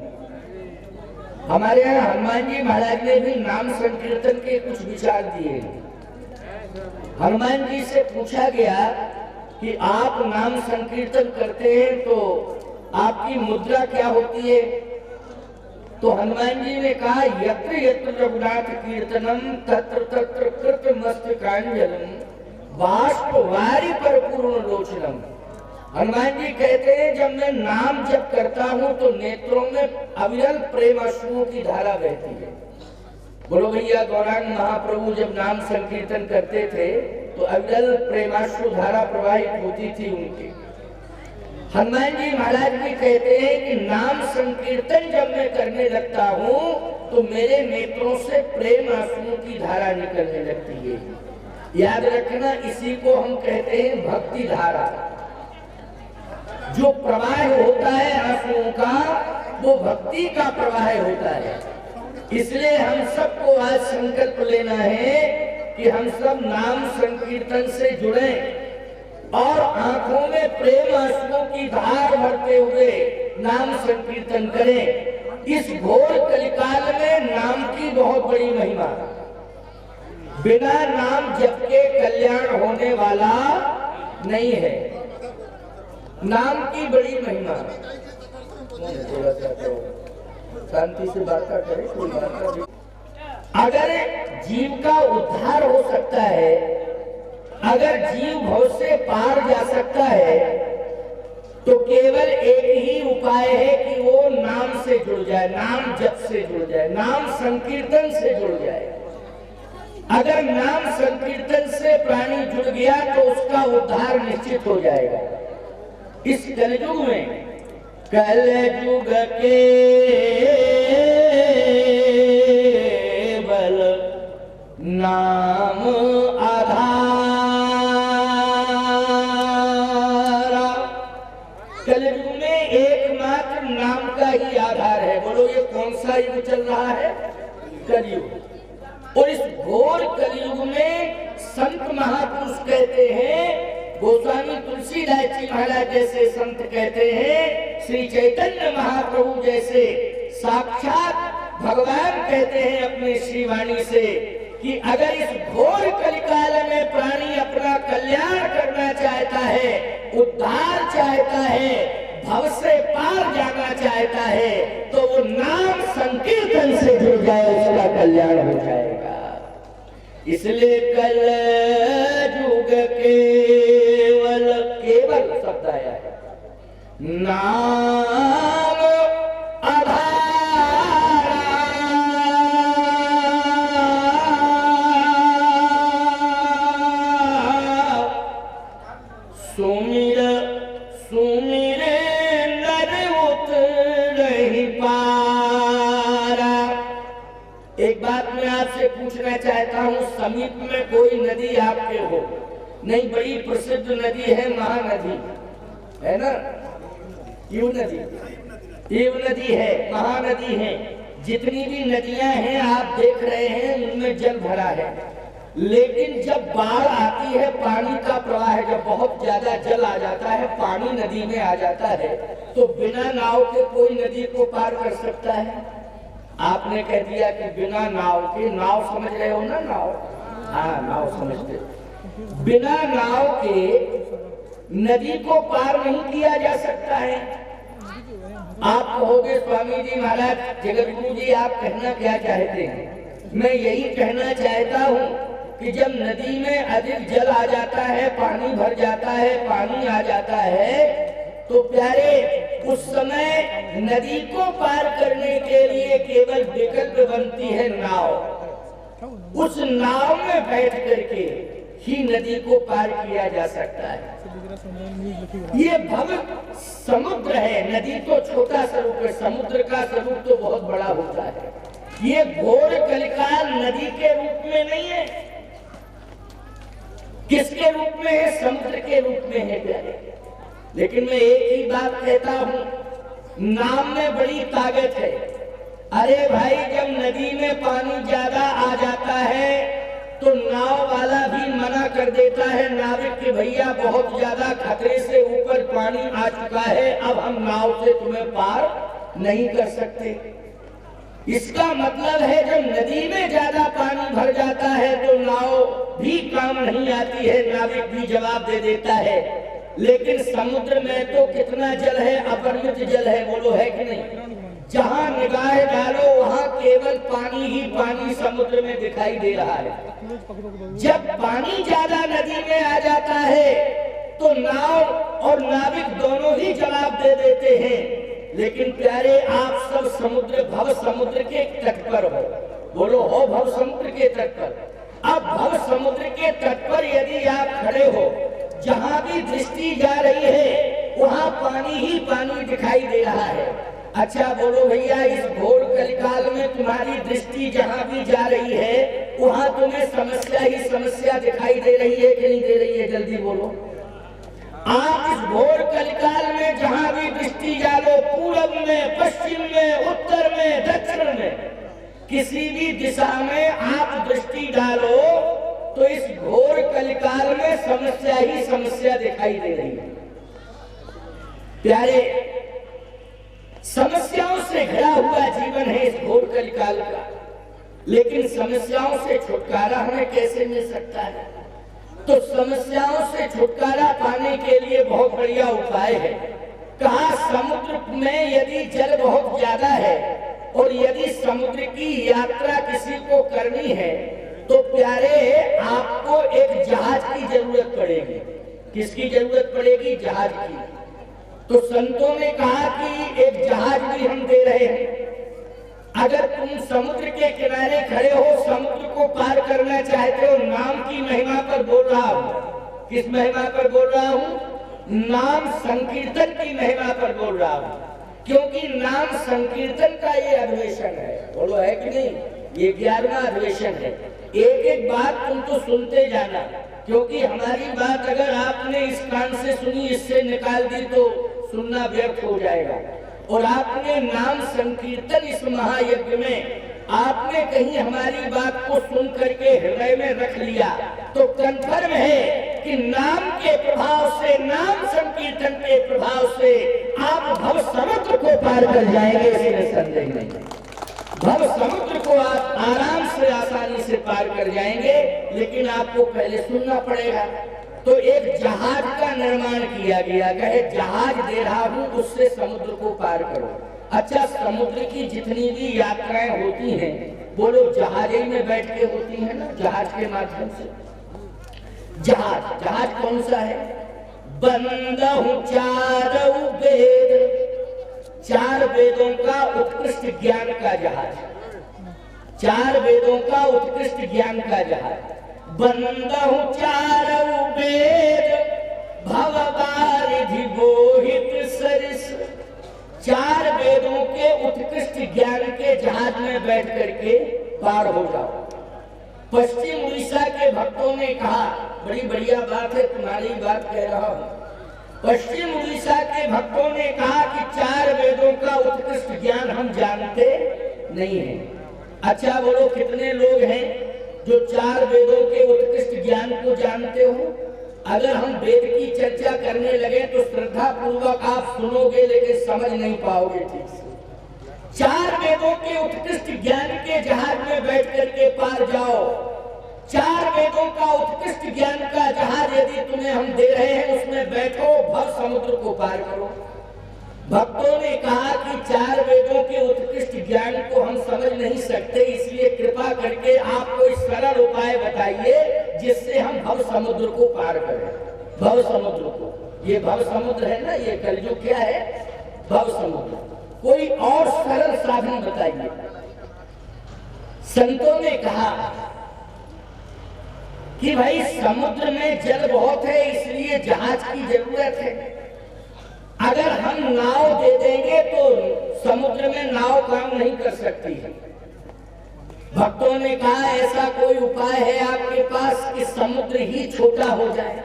हमारे यहाँ हनुमान जी महाराज ने भी नाम संकीर्तन के कुछ विचार दिए। हनुमान जी से पूछा गया कि आप नाम संकीर्तन करते हैं तो आपकी मुद्रा क्या होती है? तो हनुमान जी ने कहा, यत्र यत्र रघुनाथ कीर्तनम तत्र तत्र कृत मस्तकांजलम बाष्प वारी पर पूर्ण लोचनम। हनुमान जी कहते हैं, जब मैं नाम जप करता हूँ तो नेत्रों में अविरल प्रेम अश्रुओं की धारा बहती है। बोलो भैया, गौरांग महाप्रभु जब नाम संकीर्तन करते थे तो अविरल प्रेमाश्रु धारा प्रवाहित होती थी उनकी। हनुमान जी महाराज भी कहते हैं कि नाम संकीर्तन जब मैं करने लगता हूँ तो मेरे नेत्रों से प्रेम आंसुओं की धारा निकलने लगती है। याद रखना, इसी को हम कहते हैं भक्ति धारा। जो प्रवाह होता है आंसुओं का, वो भक्ति का प्रवाह होता है। इसलिए हम सबको आज संकल्प लेना है कि हम सब नाम संकीर्तन से जुड़े और आंखों में प्रेम आंसुओं की धार भरते हुए नाम संकीर्तन करें। इस घोर कलिकाल में नाम की बहुत बड़ी महिमा, बिना नाम जप के कल्याण होने वाला नहीं है। नाम की बड़ी महिमा। शांति से वार्ता करें, कोई वार्ता नहीं। अगर जीव का उद्धार हो सकता है, अगर जीव भव से पार जा सकता है, तो केवल एक ही उपाय है कि वो नाम से जुड़ जाए, नाम जप से जुड़ जाए, नाम संकीर्तन से जुड़ जाए। अगर नाम संकीर्तन से प्राणी जुड़ गया तो उसका उद्धार निश्चित हो जाएगा। इस कलयुग में, कलयुग के बल नाम आधारा, कलयुग में एकमात्र नाम का ही आधार है। बोलो ये कौन सा युग चल रहा है? कलयुग। और इस घोर कलयुग में संत महापुरुष कहते हैं, गोस्वामी तुलसीदास जी महाराज जैसे संत कहते हैं, श्री चैतन्य महाप्रभु जैसे साक्षात भगवान कहते हैं अपने श्री वाणी से कि अगर इस घोर कलिकाल में प्राणी अपना कल्याण करना चाहता है, उद्धार चाहता है, भव से पार जाना चाहता है, तो वो नाम संकीर्तन से जुड़ जाए, उसका कल्याण हो जाएगा। इसलिए कलयुग केवल, केवल शब्द आया है, नाम आधारा, सुमिर सुमिर नर उतरहि पारा। एक बात मैं आपसे पूछना चाहता हूँ, समीप में कोई नदी आपके हो? नहीं, बड़ी प्रसिद्ध नदी है महानदी, है ना? ईव नदी, ईव नदी है, महानदी है। जितनी भी नदियां हैं आप देख रहे हैं उनमें जल भरा है, लेकिन जब बाढ़ आती है, पानी का प्रवाह, जब बहुत ज्यादा जल आ जाता है, पानी नदी में आ जाता है, तो बिना नाव के कोई नदी को पार कर सकता है? आपने कह दिया कि बिना नाव के, नाव समझ रहे हो ना? नाव, हाँ नाव समझते। बिना नाव के नदी को पार नहीं किया जा सकता है। आप कहोगे स्वामी जी महाराज, जगत गुरु जी, आप कहना क्या चाहते हैं? मैं यही कहना चाहता हूँ कि जब नदी में अधिक जल आ जाता है, पानी भर जाता है, पानी आ जाता है, तो प्यारे उस समय नदी को पार करने के लिए केवल विकल्प बनती है नाव। उस नाव में बैठ करके ही नदी को पार किया जा सकता है। ये भव समुद्र है, नदी तो छोटा स्वरूप है, समुद्र का स्वरूप तो बहुत बड़ा होता है। ये घोर कलिकाल नदी के रूप में नहीं है। किसके रूप में है? समुद्र के रूप में है प्यारे। लेकिन मैं एक ही बात कहता हूँ, नाम में बड़ी ताकत है। अरे भाई, जब नदी में पानी ज्यादा आ जाता है तो नाव वाला भी मना कर देता है, नाविक के भैया बहुत ज्यादा खतरे से ऊपर पानी आ चुका है, अब हम नाव से तुम्हें पार नहीं कर सकते। इसका मतलब है जब नदी में ज्यादा पानी भर जाता है तो नाव भी काम नहीं आती है, नाविक भी जवाब दे देता है। लेकिन समुद्र में तो कितना जल है, अपरिमित जल है, बोलो है कि नहीं? जहाँ निगाह डालो वहाँ केवल पानी ही पानी समुद्र में दिखाई दे रहा है। जब पानी ज्यादा नदी में आ जाता है तो नाव और नाविक दोनों ही जवाब दे देते हैं। लेकिन प्यारे, आप सब समुद्र, भव समुद्र के तट पर हो, बोलो हो भव समुद्र के तट पर। अब भव समुद्र के तट पर यदि आप खड़े हो, जहाँ भी दृष्टि जा रही है वहां पानी ही पानी दिखाई दे रहा है। अच्छा बोलो भैया, इस घोर कलिकाल में तुम्हारी दृष्टि जहां भी जा रही है वहां तुम्हें समस्या ही समस्या दिखाई दे रही है कि नहीं दे रही है? जल्दी बोलो। आप इस घोर कलिकाल में जहां भी दृष्टि डालो, पूरब में, पश्चिम में, उत्तर में, दक्षिण में, किसी भी दिशा में आप दृष्टि डालो तो इस घोर कलिकाल में समस्या ही समस्या दिखाई दे रही है। प्यारे, समस्याओं से घिरा हुआ जीवन है इस घोर कलिकाल का, लेकिन समस्याओं से छुटकारा हमें कैसे मिल सकता है? तो समस्याओं से छुटकारा पाने के लिए बहुत बढ़िया उपाय है। कहा समुद्र में यदि जल बहुत ज्यादा है और यदि समुद्र की यात्रा किसी को करनी है तो प्यारे आपको एक जहाज की जरूरत पड़ेगी। किसकी जरूरत पड़ेगी? जहाज की। तो संतों ने कहा कि एक जहाज भी हम दे रहे हैं। अगर तुम समुद्र के किनारे खड़े हो, समुद्र को पार करना चाहते हो, नाम की महिमा पर बोल रहा हूं। किस महिमा पर बोल रहा हूं? नाम संकीर्तन की महिमा पर बोल रहा हूं, क्योंकि नाम संकीर्तन का ये अधिवेशन है। बोलो है कि नहीं? ये 11वां अधिवेशन है। एक एक बात तुम तो सुनते जाना, क्योंकि हमारी बात अगर आपने इस कान से सुनी, इससे निकाल दी तो सुनना व्यर्थ हो जाएगा। और आपने नाम संकीर्तन इस महायज्ञ में आपने कहीं हमारी बात को सुन करके हृदय में रख लिया तो कन्फर्म है कि नाम के प्रभाव से, नाम संकीर्तन के प्रभाव से आप भव समुद्र को पार कर जाएंगे, इसमें संदेह नहीं। भव समुद्र को आप आराम से, आसानी से पार कर जाएंगे, लेकिन आपको पहले सुनना पड़ेगा। तो एक जहाज का निर्माण किया गया, कहे जहाज दे रहा हूं, उससे समुद्र को पार करो। अच्छा, समुद्र की जितनी भी यात्राएं होती हैं, बोलो जहाज में बैठ के होती है ना, जहाज के माध्यम से। जहाज कौन सा है? बंदहु चारौ वेद, 4 वेदों का उत्कृष्ट ज्ञान का जहाज, 4 वेदों का उत्कृष्ट ज्ञान का जहाज। बंदहु चारौ वेद भवबारिधि बोहित सरिस, 4 वेदों के उत्कृष्ट ज्ञान के जहाज में बैठ करके पार हो जाओ। पश्चिम उड़ीसा के भक्तों ने कहा, बड़ी बढ़िया बात है, तुम्हारी बात कह रहा हूं। पश्चिम उड़ीसा के भक्तों ने कहा कि 4 वेदों का उत्कृष्ट ज्ञान हम जानते नहीं है। अच्छा बोलो, कितने लोग हैं जो 4 वेदों के उत्कृष्ट ज्ञान को जानते हो? अगर हम वेद की चर्चा करने लगे तो श्रद्धा पूर्वक आप सुनोगे, लेकिन समझ नहीं पाओगे ठीक से। 4 वेदों के उत्कृष्ट ज्ञान के जहाज में बैठ करके पार जाओ। 4 वेदों का उत्कृष्ट ज्ञान का जहाज यदि तुम्हें हम दे रहे हैं, उसमें बैठो, भव समुद्र को पार करो। भक्तों ने कहा कि 4 वेदों के उत्कृष्ट ज्ञान को हम समझ नहीं सकते, इसलिए कृपा करके आप कोई सरल उपाय बताइए जिससे हम भव समुद्र को पार करें। भव समुद्र को, ये भव समुद्र है ना, ये कलयुग क्या है? भव समुद्र। कोई और सरल साधन बताइए। संतों ने कहा कि भाई समुद्र में जल बहुत है, इसलिए जहाज की जरूरत है। अगर हम नाव दे देंगे तो समुद्र में नाव काम नहीं कर सकती है। भक्तों ने कहा ऐसा कोई उपाय है आपके पास कि समुद्र ही छोटा हो जाए,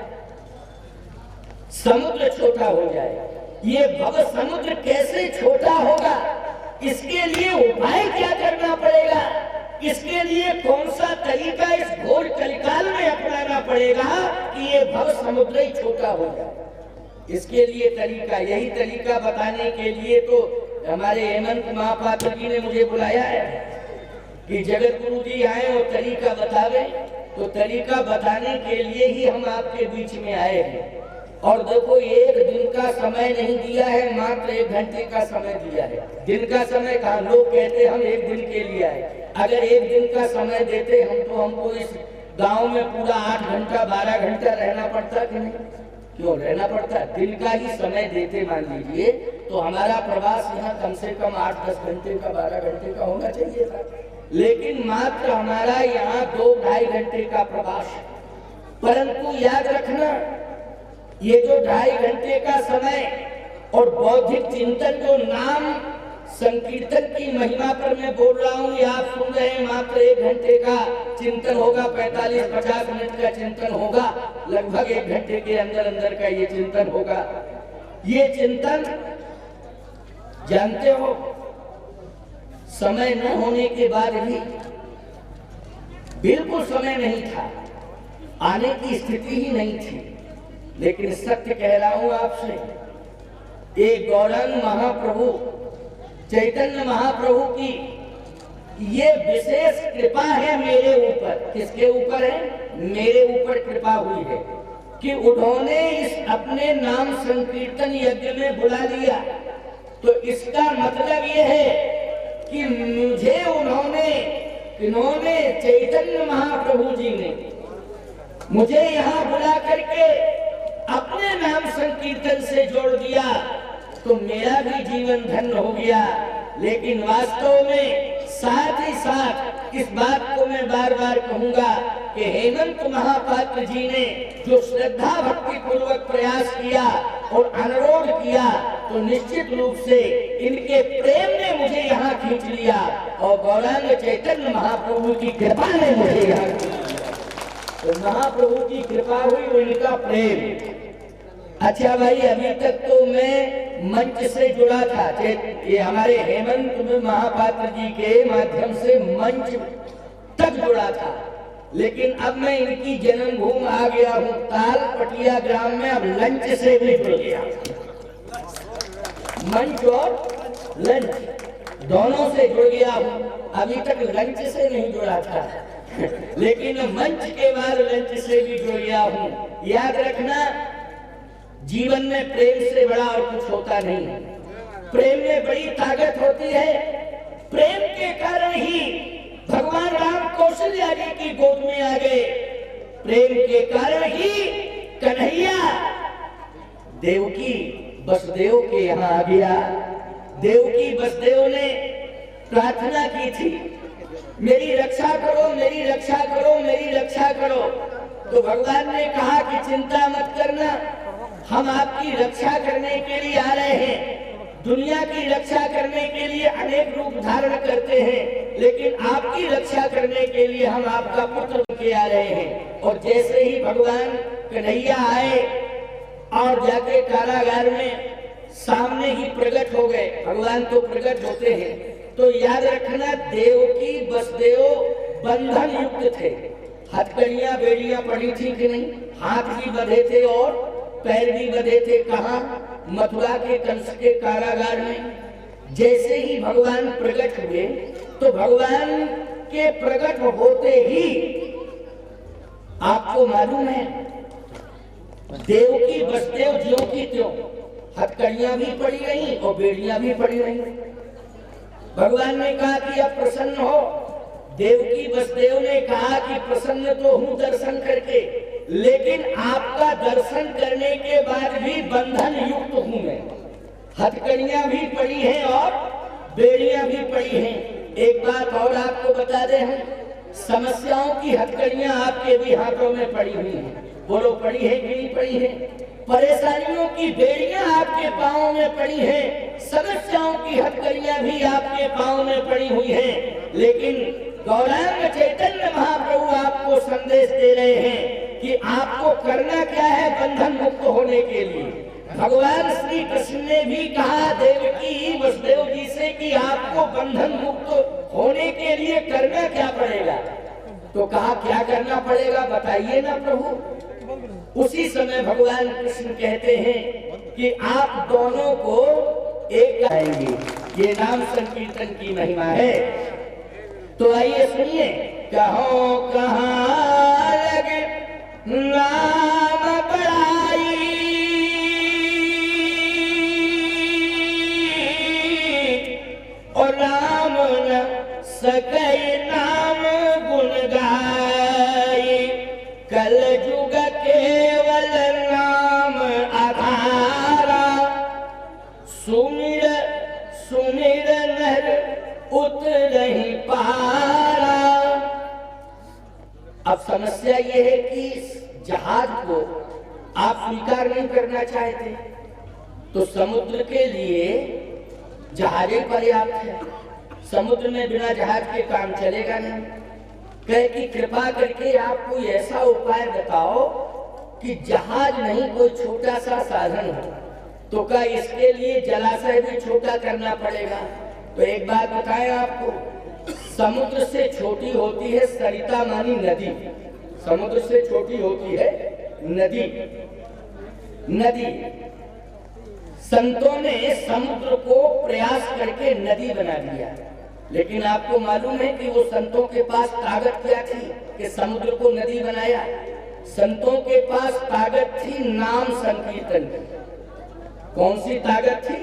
समुद्र छोटा हो जाए। ये भव समुद्र कैसे छोटा होगा? इसके लिए उपाय क्या करना पड़ेगा? इसके लिए कौन सा तरीका इस घोर कलिकाल में अपनाना पड़ेगा कि ये भव समुद्र ही छोटा हो जाए? इसके लिए तरीका, यही तरीका बताने के लिए तो हमारे हेमंत महापात्र जी ने मुझे बुलाया है कि जगत गुरु जी आए और तरीका बतावे। तो तरीका बताने के लिए ही हम आपके बीच में आए हैं। और देखो, 1 दिन का समय नहीं दिया है, मात्र 1 घंटे का समय दिया है। दिन का समय कहा, लोग कहते हम 1 दिन के लिए आए। अगर 1 दिन का समय देते हम तो हमको इस गांव में पूरा 8 घंटा 12 घंटा रहना पड़ता कि नहीं? क्यों रहना पड़ता? दिन का ही समय देते मान लीजिए तो हमारा प्रवास यहाँ कम से कम 8-10 घंटे का 12 घंटे का होना चाहिए था, लेकिन मात्र हमारा यहाँ 2-2.5 घंटे का प्रवास। परंतु याद रखना, ये जो 2.5 घंटे का समय और बौद्धिक चिंतन जो नाम संकीर्तन की महिमा पर मैं बोल रहा हूँ, ये आप सुन रहे हैं, मात्र 1 घंटे का चिंतन होगा, 45-50 मिनट का चिंतन होगा, लगभग 1 घंटे के अंदर अंदर का ये चिंतन होगा। ये चिंतन जानते हो, समय न होने के बाद भी बिल्कुल समय नहीं था, आने की स्थिति ही नहीं थी, लेकिन सत्य कह रहा हूं आपसे, एक गौरांग महाप्रभु चैतन्य महाप्रभु की ये विशेष कृपा है मेरे ऊपर। किसके ऊपर है? मेरे ऊपर कृपा हुई है कि उन्होंने इस अपने नाम संकीर्तन यज्ञ में बुला लिया। तो इसका मतलब ये है कि मुझे इन्होंने चैतन्य महाप्रभु जी ने मुझे यहाँ बुला करके अपने नाम संकीर्तन से जोड़ दिया, तो मेरा भी जीवन धन्य हो गया। लेकिन वास्तव में साथ ही साथ इस बात को मैं बार बार कहूंगा कि हेमंत महापात्र जी ने जो श्रद्धा भक्ति पूर्वक प्रयास किया और अनुरोध किया, तो निश्चित रूप से इनके प्रेम ने मुझे यहाँ खींच लिया और गौरांग चैतन्य महाप्रभु की कृपा ने मुझे यहाँ, तो महाप्रभु की कृपा हुई और इनका प्रेम। अच्छा भाई, अभी तक तो मैं मंच से जुड़ा था, ये हमारे हेमंत महापात्र जी के माध्यम से मंच तक जुड़ा था, लेकिन अब मैं इनकी जन्मभूमि आ गया हूँ ताल पटिया ग्राम में, अब लंच से भी जुड़ गया। मंच और लंच दोनों से जुड़ गया हूँ, अभी तक लंच से नहीं जुड़ा था लेकिन मंच के बाद लंच से भी जुड़ गया हूँ। याद रखना, जीवन में प्रेम से बड़ा और कुछ होता नहीं है। प्रेम में बड़ी ताकत होती है। प्रेम के कारण ही भगवान राम कौशल्या जी की गोद में आ गए। प्रेम के कारण ही कन्हैया देवकी वसुदेव के यहाँ आ गया। देवकी वसुदेव ने प्रार्थना की थी, मेरी रक्षा करो, मेरी रक्षा करो, मेरी रक्षा करो। तो भगवान ने कहा कि चिंता मत करना, हम आपकी रक्षा करने के लिए आ रहे हैं। दुनिया की रक्षा करने के लिए अनेक रूप धारण करते हैं, लेकिन आपकी रक्षा करने के लिए हम आपका पुत्र के आ रहे हैं। और जैसे ही भगवान कन्हैया आए और जाके कारागार में सामने ही प्रकट हो गए, भगवान तो प्रकट होते हैं, तो याद रखना देवकी वसुदेव बंधन युक्त थे। हथकड़ियां बेड़ियां पड़ी थी कि नहीं, हाथ भी बंधे थे और पैर भी बंधे थे। कहाँ? मथुरा के कंस के कारागार में। जैसे ही भगवान प्रकट हुए, तो भगवान के प्रकट होते ही आपको मालूम है देवकी वसुदेव ज्यों की त्यों, हथकड़ियां भी पड़ी रही और बेड़ियां भी पड़ी रही। भगवान ने कहा कि आप प्रसन्न हो। देवकी वसुदेव ने कहा कि प्रसन्न तो हूं दर्शन करके, लेकिन आपका दर्शन करने के बाद भी बंधन युक्त हूं मैं। हथकड़ियां भी पड़ी हैं और बेड़ियां भी पड़ी हैं। एक बात और आपको बता दें, हम समस्याओं की हथकड़ियां आपके भी हाथों में पड़ी हुई हैं। बोलो, पड़ी है कि नहीं पड़ी है? परेशानियों की बेड़ियां आपके पांव में पड़ी हैं, समस्याओं की हथकड़ियां भी आपके पांव में पड़ी हुई हैं। लेकिन गौरांग चैतन्य महाप्रभु आपको संदेश दे रहे हैं कि आपको करना क्या है बंधन मुक्त होने के लिए। भगवान श्री कृष्ण ने भी कहा देवकी वसुदेव जी से कि आपको बंधन मुक्त होने के लिए करना क्या पड़ेगा। तो कहा क्या करना पड़ेगा बताइए ना प्रभु। उसी समय भगवान कृष्ण कहते हैं कि आप दोनों को एक आएंगे। ये नाम संकीर्तन की महिमा है। तो आइए सुनिए, कहो कहाँ लगे नाम बड़ाई, और राम न सके नाम गुण गाई। कल जुग केवल नाम आधारा, सुमिर सुमिर नर उतरहि पारा। अब समस्या ये है कि जहाज को आप स्वीकार नहीं करना चाहते, तो समुद्र के लिए जहाजें पर्याप्त है। समुद्र में बिना जहाज के काम चलेगा नहीं। कहे कि कृपा करके आप कोई ऐसा उपाय बताओ कि जहाज नहीं, कोई छोटा सा साधन हो। तो क्या इसके लिए जलाशय भी छोटा करना पड़ेगा? तो एक बात बताएं आपको, समुद्र से छोटी होती है सरिता मानी नदी। समुद्र से छोटी होती है नदी। नदी संतों ने समुद्र को प्रयास करके नदी बना दिया, लेकिन आपको मालूम है कि वो संतों के पास ताकत क्या थी कि समुद्र को नदी बनाया? संतों के पास ताकत थी नाम संकीर्तन की। कौन सी ताकत थी?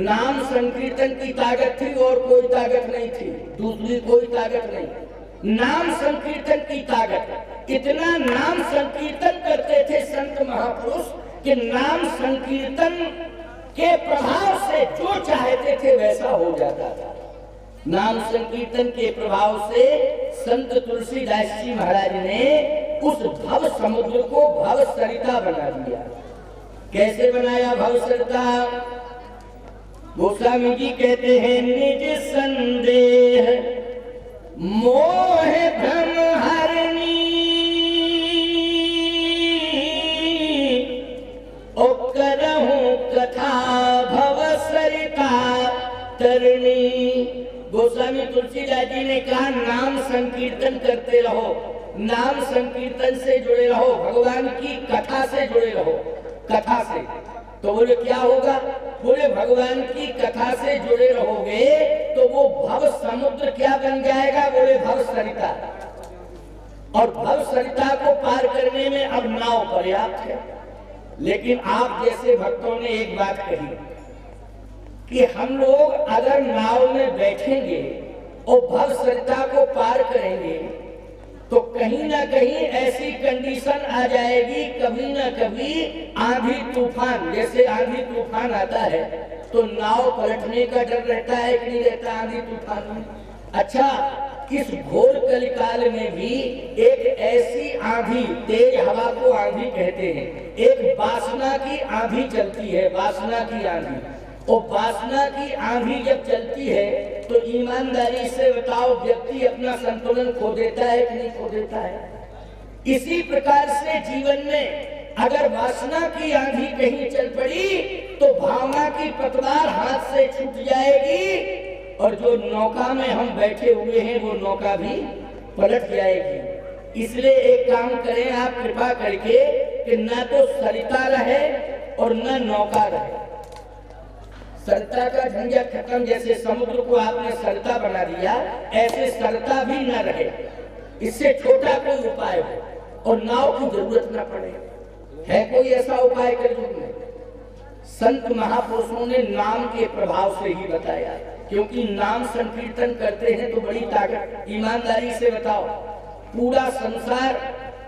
नाम संकीर्तन की ताकत थी, और कोई ताकत नहीं थी, दूसरी कोई ताकत नहीं। नाम संकीर्तन की ताकत। इतना नाम संकीर्तन करते थे संत महापुरुष कि नाम संकीर्तन के प्रभाव से जो चाहते थे वैसा हो जाता था। नाम संकीर्तन के प्रभाव से संत तुलसीदास जी महाराज ने उस भव समुद्र को भव सरिता बना दिया। कैसे बनाया भव सरिता? गोस्वामी जी कहते हैं, निज संदेह मोह भ्रम हरणी, ओ करहूं कथा भव सरिता तरणी। गोस्वामी तुलसीदास जी ने कहा, नाम संकीर्तन करते रहो, नाम संकीर्तन से जुड़े रहो, भगवान की कथा से जुड़े रहो। कथा से तो बोले क्या होगा? बोले भगवान की कथा से जुड़े रहोगे तो वो भव समुद्र क्या बन जाएगा? बोले भव सरिता। और भव सरिता को पार करने में अब नाव पर्याप्त है। लेकिन आप जैसे भक्तों ने एक बात कही कि हम लोग अगर नाव में बैठेंगे और भव सरिता को पार करेंगे तो कहीं ना कहीं ऐसी कंडीशन आ जाएगी, कभी ना कभी आंधी तूफान, जैसे आंधी तूफान आता है तो नाव पलटने का डर रहता है कि नहीं रहता आंधी तूफान में? अच्छा, इस घोर कलिकाल में भी एक ऐसी आंधी, तेज हवा को आंधी कहते हैं, एक वासना की आंधी चलती है, वासना की आंधी। और वासना की आंधी जब चलती है तो ईमानदारी से बताओ, व्यक्ति अपना संतुलन खो देता है कि नहीं खो देता है? इसी प्रकार से जीवन में अगर वासना की आंधी कहीं चल पड़ी तो भावना की पतवार हाथ से छूट जाएगी, और जो नौका में हम बैठे हुए हैं वो नौका भी पलट जाएगी। इसलिए एक काम करें आप कृपा करके कि न तो सरिता रहे और न नौका रहे। सरिता का झंझट खत्म, जैसे समुद्र को आपने सरिता बना दिया, ऐसे सरिता भी न रहे। इससे छोटा कोई उपाय हो और नाव की जरूरत न पड़े। है कोई ऐसा उपाय कलयुग में? संत महापुरुषों ने नाम के प्रभाव से ही बताया, क्योंकि नाम संकीर्तन करते हैं तो बड़ी ताकत। ईमानदारी से बताओ, पूरा संसार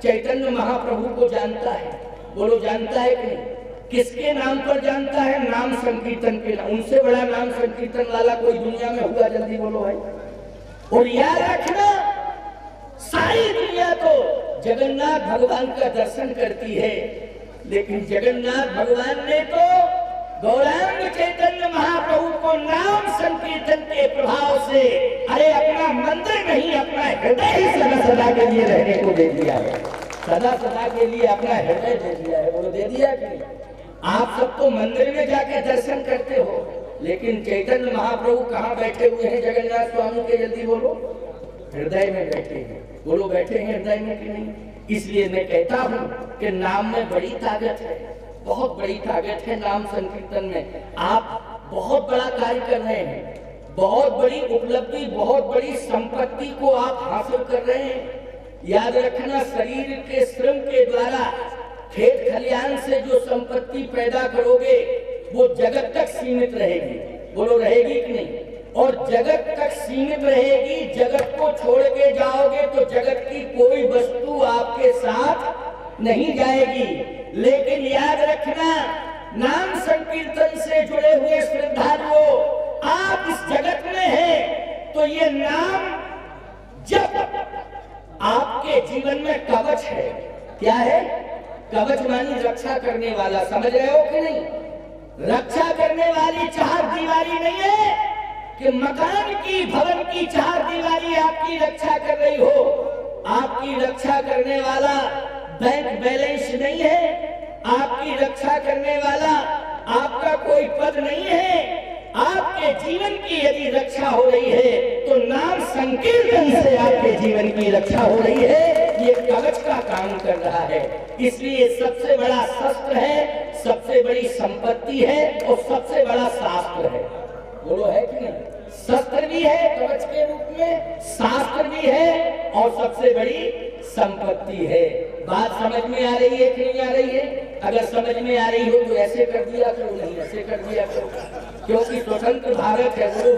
चैतन्य महाप्रभु को जानता है, बोलो जानता है कि नहीं? किसके नाम पर जानता है? नाम संकीर्तन के नाम। उनसे बड़ा नाम संकीर्तन वाला कोई दुनिया में हुआ? जल्दी बोलो भाई। और याद रखना, सारी दुनिया तो जगन्नाथ भगवान का दर्शन करती है, लेकिन जगन्नाथ भगवान ने तो गौरांग चैतन्य महाप्रभु को नाम संकीर्तन के प्रभाव से अरे अपना मंदिर नहीं, अपना हृदय ही सदा सदा के लिए रहने को दे दिया है। सदा सदा के लिए अपना हृदय दे दिया है। बोलो दे दिया कि नहीं? आप सब तो मंदिर में जाके दर्शन करते हो, लेकिन चैतन्य महाप्रभु कहाँ बैठे हुए हैं जगन्नाथ स्वामी के? जल्दी बोलो। हृदय में बैठे हैं। बोलो बैठे हैं हृदय में कि नहीं? इसलिए मैं कहता हूँ कि नाम में बड़ी ताकत है, बहुत बड़ी ताकत है नाम संकीर्तन में। आप बहुत बड़ा कार्य कर रहे हैं, बहुत बड़ी उपलब्धि, बहुत बड़ी संपत्ति को आप हासिल कर रहे हैं। याद रखना, शरीर के श्रम के द्वारा खेत खलियान से जो संपत्ति पैदा करोगे वो जगत तक सीमित रहेगी। बोलो रहेगी कि नहीं? और जगत तक सीमित रहेगी, जगत को छोड़ के जाओगे तो जगत की कोई वस्तु आपके साथ नहीं जाएगी। लेकिन याद रखना, नाम संकीर्तन से जुड़े हुए श्रद्धालुओं, आप इस जगत में हैं तो ये नाम जब आपके जीवन में कवच है। क्या है? कवच कवच मानी रक्षा करने वाला, समझ रहे हो कि नहीं? रक्षा करने वाली चार दीवारी नहीं है कि मकान की, भवन की चार दीवारी आपकी रक्षा कर रही हो। आपकी रक्षा करने वाला बैंक बैलेंस नहीं है, आपकी रक्षा करने वाला आपका कोई पद नहीं है। आपके जीवन की यदि रक्षा हो रही है तो नाम संकीर्तन से आपके जीवन की रक्षा हो रही है। ये कवच का काम कर रहा है। इसलिए सबसे बड़ा शस्त्र है, सबसे बड़ी संपत्ति है और सबसे बड़ा शास्त्र है। बोलो है कि नहीं? शस्त्र भी है कवच के रूप में, शास्त्र भी है और सबसे बड़ी संपत्ति है। बात समझ में आ रही है कि नहीं आ रही है? अगर समझ में आ रही हो तो ऐसे कर दिया करो, नहीं ऐसे कर दिया करो, क्योंकि स्वतंत्र भारत है, गुरु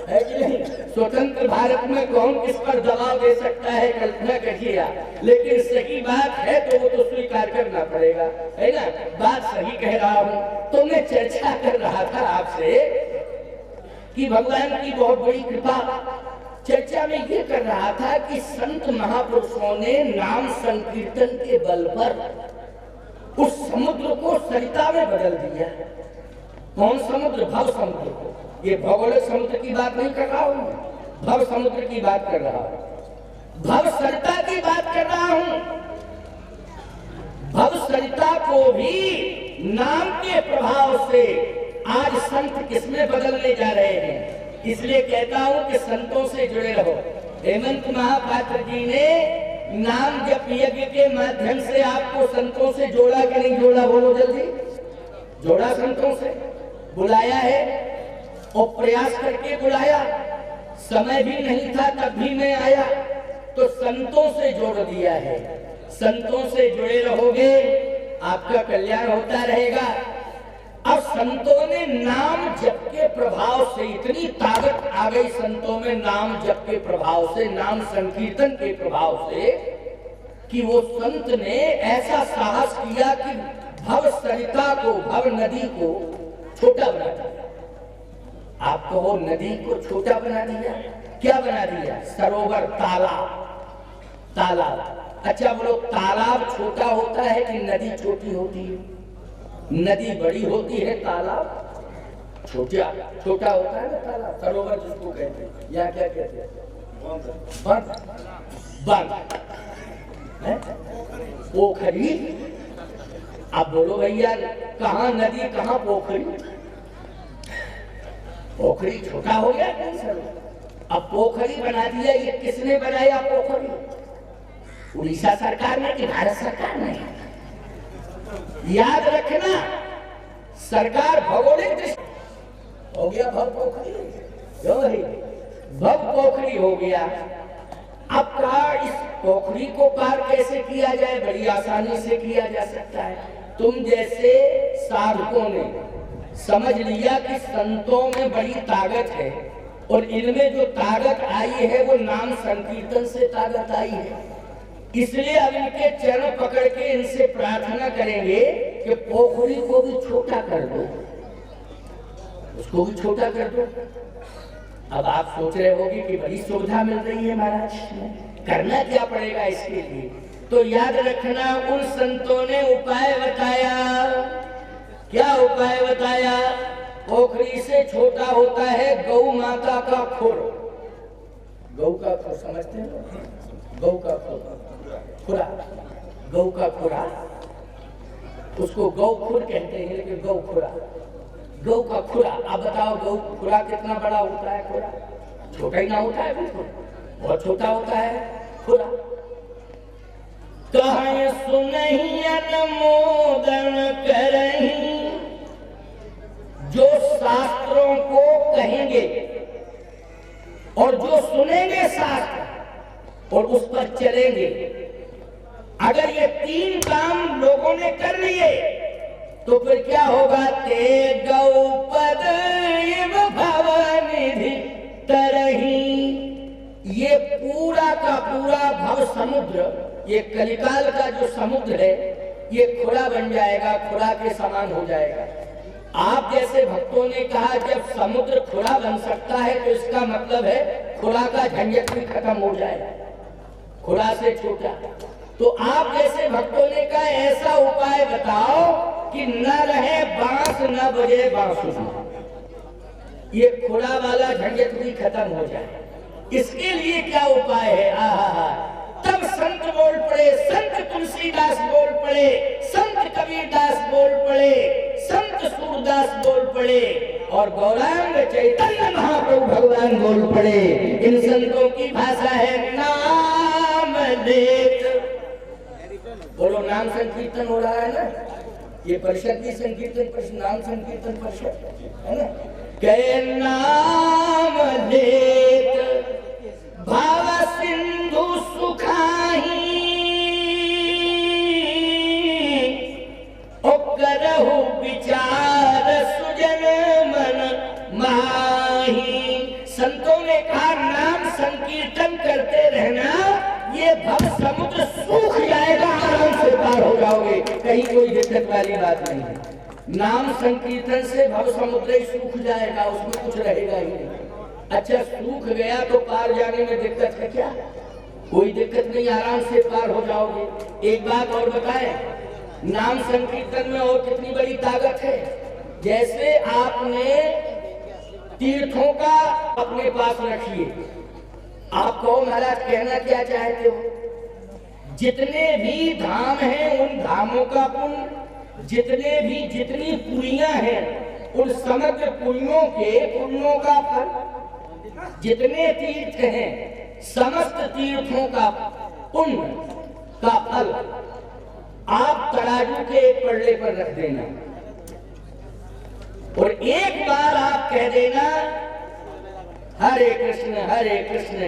है कि नहीं? स्वतंत्र भारत में कौन किस पर दबाव दे सकता है, कल्पना करिए। लेकिन सही बात है तो वो तो स्वीकार करना पड़ेगा, है ना? बात सही कह रहा हूँ। तो मैं चर्चा कर रहा था आपसे कि भगवान की बहुत बड़ी कृपा। चर्चा में ये कर रहा था कि संत महापुरुषों ने नाम संकीर्तन के बल पर उस समुद्र को सरिता में बदल दिया। कौन समुद्र? भव समुद्र। ये भौगोलिक समुद्र की बात नहीं कर रहा हूं, भव समुद्र की बात कर रहा हूं, भव सरिता की बात कर रहा हूं। भव सरिता को भी नाम के प्रभाव से आज संत किसमें बदलने जा रहे हैं। इसलिए कहता हूं कि संतों से जुड़े रहो। हेमंत महापात्र जी ने नाम जप यज्ञ के माध्यम से आपको संतों से जोड़ा कि नहीं जोड़ा? बोलो जल्दी। जोड़ा, संतों से बुलाया है और प्रयास करके बुलाया। समय भी नहीं था तब भी मैं आया, तो संतों से जोड़ दिया है। संतों से जुड़े रहोगे आपका कल्याण होता रहेगा। अब संतों ने नाम जप के प्रभाव से इतनी ताकत आ गई संतों में, नाम जप के प्रभाव से, नाम संकीर्तन के प्रभाव से, कि वो संत ने ऐसा साहस किया कि भव सरिता को, भव नदी को छोटा बना दिया। आप कहो नदी को छोटा बना दिया, क्या बना दिया? सरोवर, तालाब। तालाब, अच्छा बोलो, तालाब छोटा होता है कि नदी छोटी होती है? नदी बड़ी होती है, तालाब छोटा छोटा होता है ना। तालाब, सरोवर जिसको कहते हैं, या क्या कहते हैं? बंद, पोखरी। अब बोलो भैया, कहाँ नदी कहाँ पोखरी? पोखरी छोटा हो गया कहीं सरोवर। अब पोखरी बना दिया। ये किसने बनाया पोखरी? उड़ीसा सरकार ने कि भारत सरकार ने? याद रखना, सरकार भौगोलिक दृष्टि हो गया भव पोखरी, भव पोखरी हो गया। अब कहा इस पोखरी को पार कैसे किया जाए? बड़ी आसानी से किया जा सकता है। तुम जैसे साधकों ने समझ लिया कि संतों में बड़ी ताकत है और इनमें जो ताकत आई है वो नाम संकीर्तन से ताकत आई है। इसलिए अब इनके चरण पकड़ के इनसे प्रार्थना करेंगे कि पोखरी को भी छोटा कर दो, उसको भी छोटा कर दो। अब आप सोच रहे होंगे कि बड़ी सुविधा मिल रही है महाराज, करना क्या पड़ेगा इसके लिए? तो याद रखना, उन संतों ने उपाय बताया। क्या उपाय बताया? पोखरी से छोटा होता है गौ माता का खुर। गौ का खुर समझते हैं? गौ का खुरा, गौ का खुरा, उसको गौ खुर कहते हैं, लेकिन गौ खुरा, गौ का खुरा। अब बताओ गौ खुरा कितना बड़ा होता है? खुरा छोटा ही ना होता है, बिल्कुल बहुत छोटा होता है खुरा। कहे सुनहि अनुमोदन करहि, जो शास्त्रों को कहेंगे और जो सुनेंगे शास्त्र और उस पर चलेंगे, अगर ये तीन काम लोगों ने कर लिए तो फिर क्या होगा? ते गौपद भवनिधि तरही। ये पूरा का पूरा भव समुद्र, ये कलिकाल का जो समुद्र है, ये खुरा बन जाएगा, खुरा के समान हो जाएगा। आप जैसे भक्तों ने कहा जब समुद्र खुरा बन सकता है तो इसका मतलब है खुरा का झंझट भी खत्म हो जाएगा, खुरा से छोटा। तो आप जैसे भक्तों ने कहा ऐसा उपाय बताओ कि न रहे बांस न बजे बांसुरी, ये खुला वाला झंझट भी खत्म हो जाए। इसके लिए क्या उपाय है? आहा, तब संत बोल पड़े, संत तुलसीदास बोल पड़े, संत कबीरदास बोल पड़े, संत सूरदास बोल पड़े और गौरांग चैतन्य महाप्रभु भगवान बोल पड़े। इन संतों की भाषा है नाम लेत। बोलो, नाम संकीर्तन हो रहा है ना, ये परिषद की संकीर्तन परिषद, नाम संकीर्तन परिषद है ना। के नाम लेत भाव सिंधु सुखाही, ओ करहु विचार सुजन मन माही। संतों ने कहा नाम संकीर्तन करते रहना, ये भव समुद्र सूख जाएगा, आराम से पार हो जाओगे, कहीं कोई दिक्कत वाली बात नहीं है। नाम संकीर्तन से भव समुद्र ही सूख जाएगा, उसमें कुछ रहेगा ही नहीं। अच्छा, सूख गया तो पार जाने में दिक्कत है क्या? कोई दिक्कत नहीं, आराम से पार हो जाओगे। एक बात और बताएं, नाम संकीर्तन में और कितनी बड़ी ताकत है। जैसे आपने तीर्थों का अपने पास रखिए, आप कहो महाराज कहना क्या चाहते हो? जितने भी धाम हैं उन धामों का पुण्य, जितनी पुरियां हैं उन समग्र पुण्यों के पुण्यों का फल, जितने तीर्थ हैं समस्त तीर्थों का पुण्य का फल आप तराजू के एक पल्ले पर रख देना और एक बार आप कह देना हरे कृष्ण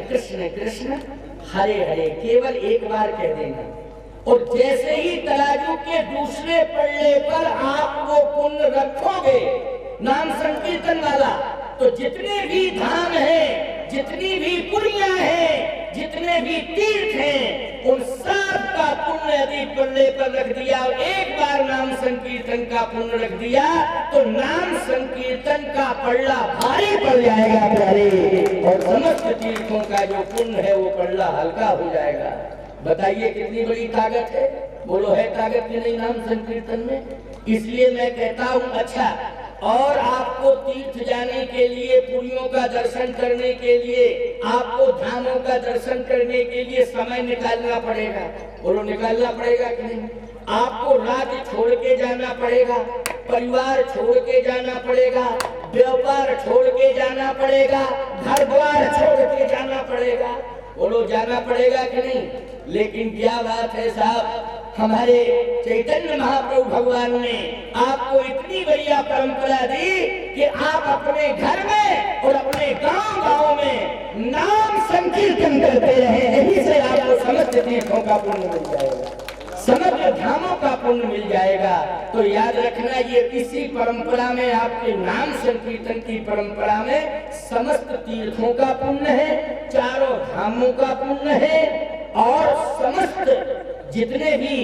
कृष्ण कृष्ण हरे हरे, केवल एक बार कह देना। और जैसे ही तराजू के दूसरे पल्ले पर आप वो पुण्य रखोगे नाम संकीर्तन वाला, तो जितने भी धाम हैं, जितनी भी पुरियां हैं, जितने भी तीर्थ हैं, उन सब का पुण्य यदि पल्ले पर रख दिया और एक बार नाम संकीर्तन का पुण्य रख दिया तो नाम संकीर्तन का पल्ला भारी पड़ जाएगा प्यारे, और समस्त तीर्थों का जो पुण्य है वो पल्ला हल्का हो जाएगा। बताइए कितनी बड़ी ताकत है। बोलो, है ताकत की नहीं नाम संकीर्तन में? इसलिए मैं कहता हूँ, अच्छा, और आपको तीर्थ जाने के लिए, पुरियों का दर्शन करने के लिए, आपको धामों का दर्शन करने के लिए समय निकालना पड़ेगा। बोलो, निकालना पड़ेगा कि नहीं? आपको राज्य छोड़ के जाना पड़ेगा, परिवार छोड़ के जाना पड़ेगा, व्यापार छोड़ के जाना पड़ेगा, घर द्वार छोड़ के जाना पड़ेगा। बोलो, जाना पड़ेगा कि नहीं? लेकिन क्या बात है साहब, हमारे चैतन्य महाप्रभु भगवान ने आपको इतनी बढ़िया परंपरा दी कि आप अपने घर में और अपने गांव में नाम संकीर्तन करते रहे। यही से आपको समस्त तीर्थों का पुण्य मिल जाएगा, समग्र धामों का पुण्य मिल जाएगा। तो याद रखना, ये इसी परंपरा में, आपके नाम संकीर्तन की परंपरा में समस्त तीर्थों का पुण्य है, चारों धामों का पुण्य है और समस्त जितने भी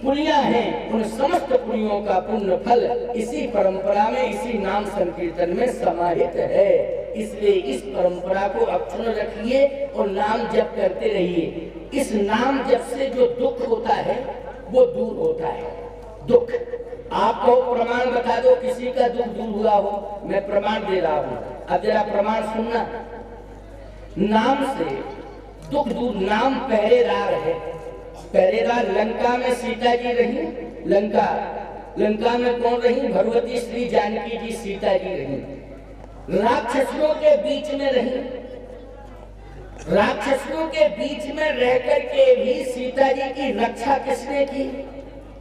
पुण्य हैं उन समस्त पुण्यों का पुण्य फल इसी परंपरा में, इसी नाम संकीर्तन में समाहित है। इसलिए इस परंपरा को अक्षुण्ण रखिए और नाम जप करते रहिए। इस नाम जप से जो दुख होता है वो दूर होता है। दुख, आपको प्रमाण बता दो किसी का दुख दूर हुआ हो, मैं प्रमाण दे रहा हूँ, अब जरा प्रमाण सुनना। नाम से दुख दूर, नाम पहरेदार है। पहरेदार लंका में सीता जी रही, लंका में कौन रही? भगवती श्री जानकी जी सीता जी रही। राक्षसों के बीच में रही, राक्षसों के बीच में रह करके भी सीता जी की रक्षा किसने की?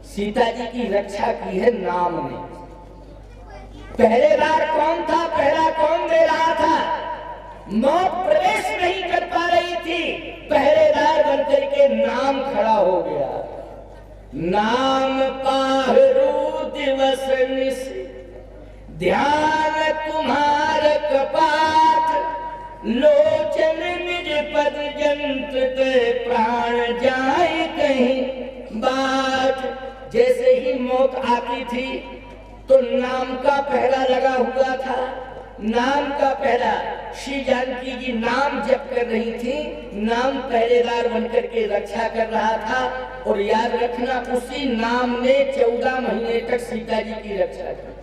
सीता जी की रक्षा की है नाम ने। पहरेदार कौन था? पहरा कौन दे रहा था? मौत प्रवेश नहीं कर पा रही थी, पहरेदार बनकर के नाम खड़ा हो गया। नाम पाहरू दिवस निस, ध्यान तुम्हार कपाट, लोचन निज पद जंत ते प्राण जाए कहीं बाट। जैसे ही मौत आती थी तो नाम का पहरा लगा हुआ था, नाम का पहरा। श्री जानकी जी नाम जप कर रही थी, नाम पहरेदार बनकर के रक्षा कर रहा था। और याद रखना, उसी नाम ने 14 महीने तक सीता जी की रक्षा की।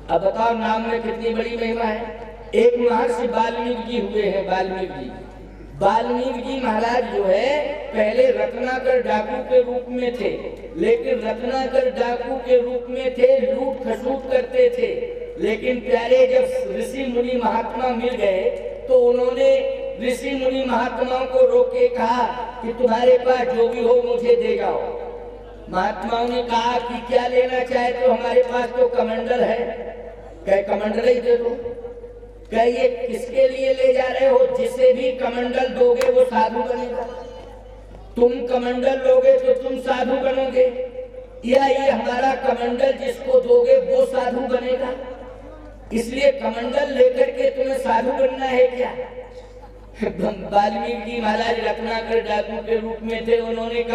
अब बताओ नाम में कितनी बड़ी महिमा है। एक महर्षि वाल्मीकि जी हुए हैं, वाल्मीकि जी। वाल्मीकि जी महाराज जो है पहले रत्नाकर डाकू के रूप में थे, लेकिन रत्नाकर डाकू के रूप में थे, लूट खसूट करते थे। लेकिन प्यारे जब ऋषि मुनि महात्मा मिल गए तो उन्होंने ऋषि मुनि महात्माओं को रोक के कहा कि तुम्हारे पास जो भी हो मुझे दे जाओ। महात्माओं ने कहा कि क्या लेना चाहे तो हमारे पास तो कमंडल है। कहे कमंडल ही दे दो। कहे ये किसके लिए ले जा रहे हो? जिसे भी कमंडल दोगे वो साधु बनेगा। तुम कमंडल लोगे तो तुम साधु बनोगे, या ये हमारा कमंडल जिसको दोगे वो साधु बनेगा? इसलिए कमंडल लेकर के तुम्हें साधु बनना है क्या? वाल्मीकि जी महाराज रत्नाकर डाकू के रूप में थे। उन्होंने